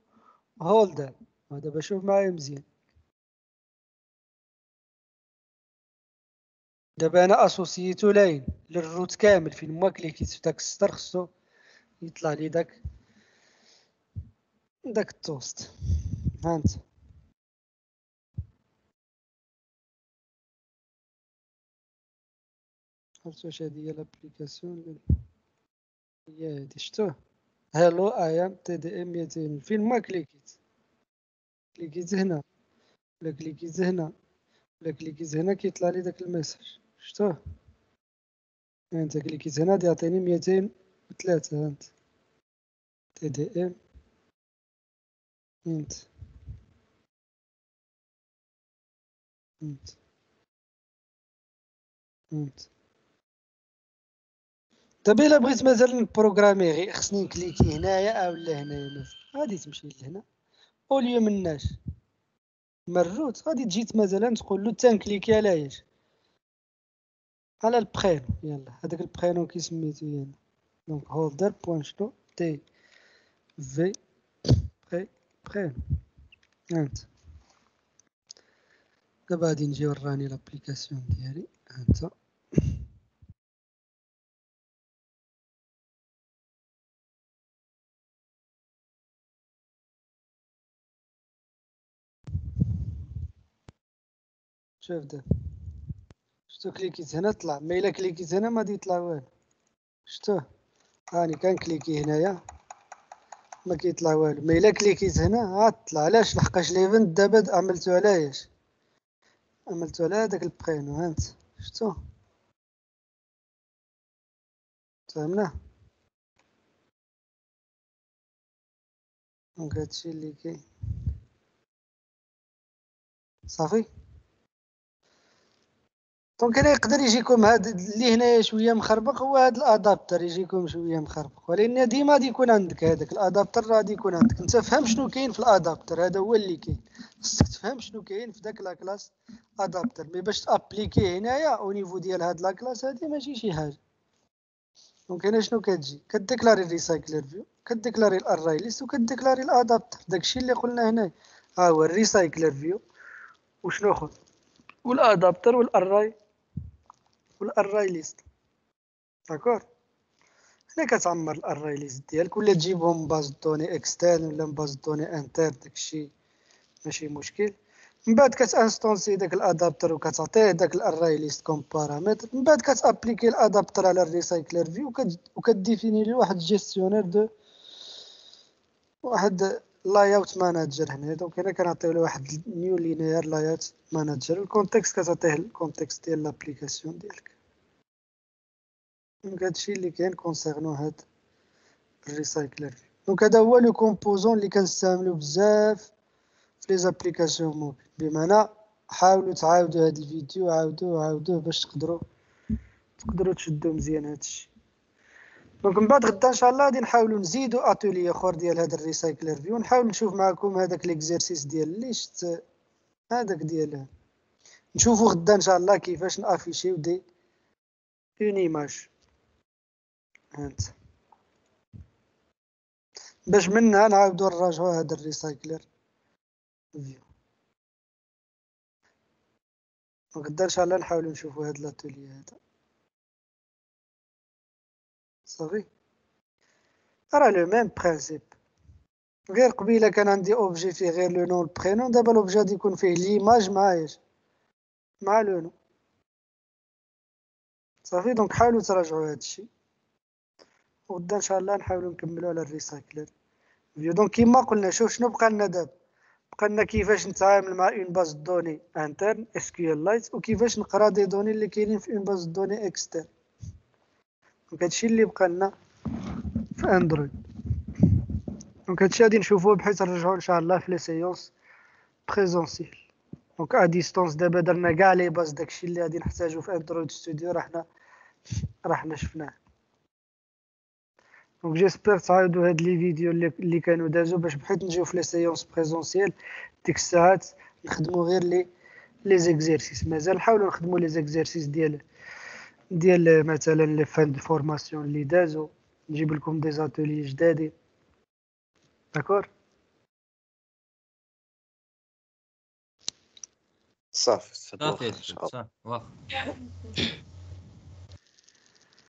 هولدر. دابا شوف معايا مزيان. دابا انا اسوسيتو لاين للروت كامل فين ما كليكيت في داك السطر، خصو يطلع لي داك التوست. هانت عرفت واش هادي هي لابليكاسيون؟ هي هادي شفتوه هالو اي ام تي دي ام 200. فين ما كليكيت هنا ولا كليكيت هنا ولا كليكيت هنا كيطلع لي داك الميساج شفتوه. انت كليكيت هنا غادي يعطيني 203. هانت تي دي ام انت انت انت. دابا الا بغيت مثلا نبروغرامي غير خصني نكليكي هنايا اولا هنايا مثلا، غادي تمشي لهنا اوليو مناش مروت غادي تجي مثلا تقول له تنكليكي على ايش؟ على البرينو. يلا هذاك البرينو كي سميتو هنا. دونك هولدر بوان شنو تي في برينو. هانت دابا غادي نجي وراني لابليكاسيون ديالي. هانت شوف دابا شتو كليكيت هنا طلع، ما الا كليكيت هنا ما غادي يطلع والو. شتوه هاني كنكليكي هنايا ما كيطلع والو، ما الا كليكيت هنا عاد طلع. علاش؟ لحقاش ليفنت دابا عملتو على ايش؟ عملتو على هذاك البرينو. هانت شتو فهمنا. دونك هادشي اللي كاين صافي. دونك انا يقدر يجيكم هذا اللي هنايا شويه مخربق، هو هذا الادابتر يجيكم شويه مخربق، ولكن ديما غادي يكون عندك هذاك الادابتر، غادي يكون عندك انت فهم شنو كاين في الادابتر، هذا هو اللي كاين، خصك تفهم شنو كاين في داك لاكلاس ادابتر، مي باش تابليكي هنايا او نيفو ديال هاد لاكلاس هادي ماشي شي حاجه. دونك هنا شنو كتجي كديكلاري الريسايكلر فيو، كديكلاري الارراي ليست، وكديكلاري الادابتر، داكشي اللي قلنا هنا ها هو الريسايكلر فيو وشنو اخر والادابتر والارراي ليست. داكور، هنا كتعمر الارراي ليست ديالك، ولا تجيبهم من باز دوني اكسترن ولا من باز دوني انترن، داكشي ماشي مشكل. من بعد كتانستونسي داك الادابتر وكتعطيه داك الارراي ليست كوم بارامتر، من بعد كتابليكي الادابتر على الريسايكلر فيو وكديفيني ليه واحد جيستيونير دو واحد لاي اوت ماناجر هنا. دونك هنا كنعطيو له واحد نيو لينير لاي اوت ماناجر، الكونتكست كتعطيه الكونتكست ديال لابليكاسيون ديالك. دونك هادشي اللي كاين كونسيرنو هاد الريسايكلر. دونك هذا هو لو كومبوزون اللي كنستعملو بزاف في لي زابليكاسيون موبيل. بمعنى حاولوا تعاودوا هاد الفيديو، عاودوه باش تقدروا تشدوا مزيان هادشي. دونك من بعد غدا ان شاء الله غادي نحاولوا نزيدوا اتولي اخر ديال هاد الريسايكلر فيو، ونحاول نشوف معكم هذاك ليكزيرسيس ديال ليست هذاك ديال نشوفوا غدا ان شاء الله كيفاش نافيشيو دي اون ايماج هانت، باش منها نعاودوا نراجعوا هذا الريسايكلر فيو. غدا ان شاء الله نحاولوا نشوفوا هذا الاتولي هذا صافي. راه لو ميم برينسيپ، غير قبيله كان عندي اوبجي فيه غير لو نون البرينون، دابا لوبجي غادي يكون فيه ليماج مع لو نون صافي. دونك حاولوا تراجعوا هادشي، وغدا ان شاء الله نحاولوا نكملوا على الريسايكلر فيو. دونك كيما قلنا، شوف شنو بقى لنا دابا، بقى لنا كيفاش نتعامل مع اون باز دوني انترن اس كيو ال لايت، وكيفاش نقرا دي دوني اللي كاينين في اون باز دوني اكسترن. دونك هادشي اللي بقى لنا في اندرويد. دونك هادشي غادي نشوفوه بحيث نرجعوا ان شاء الله في لي سيونس بريزونسيال. دونك ا ديستونس دابا درنا كاع لي باز، داكشي اللي غادي نحتاجو في اندرويد ستوديو راه شفناه. دونك جيسبر تعاودوا هاد لي فيديو اللي كانوا دازو، باش بحيث نجيو في لي سيونس بريزونسيال ديك الساعات نخدمو غير لي زيكزيرسيس. مازال نحاولوا نخدمو لي زيكزيرسيس ديال مثلا لي فان دو فورماسيون اللي دازو، نجيب لكم دي زاتولي جدادين. داكور صافي صافي ان شاء الله. صافي واخا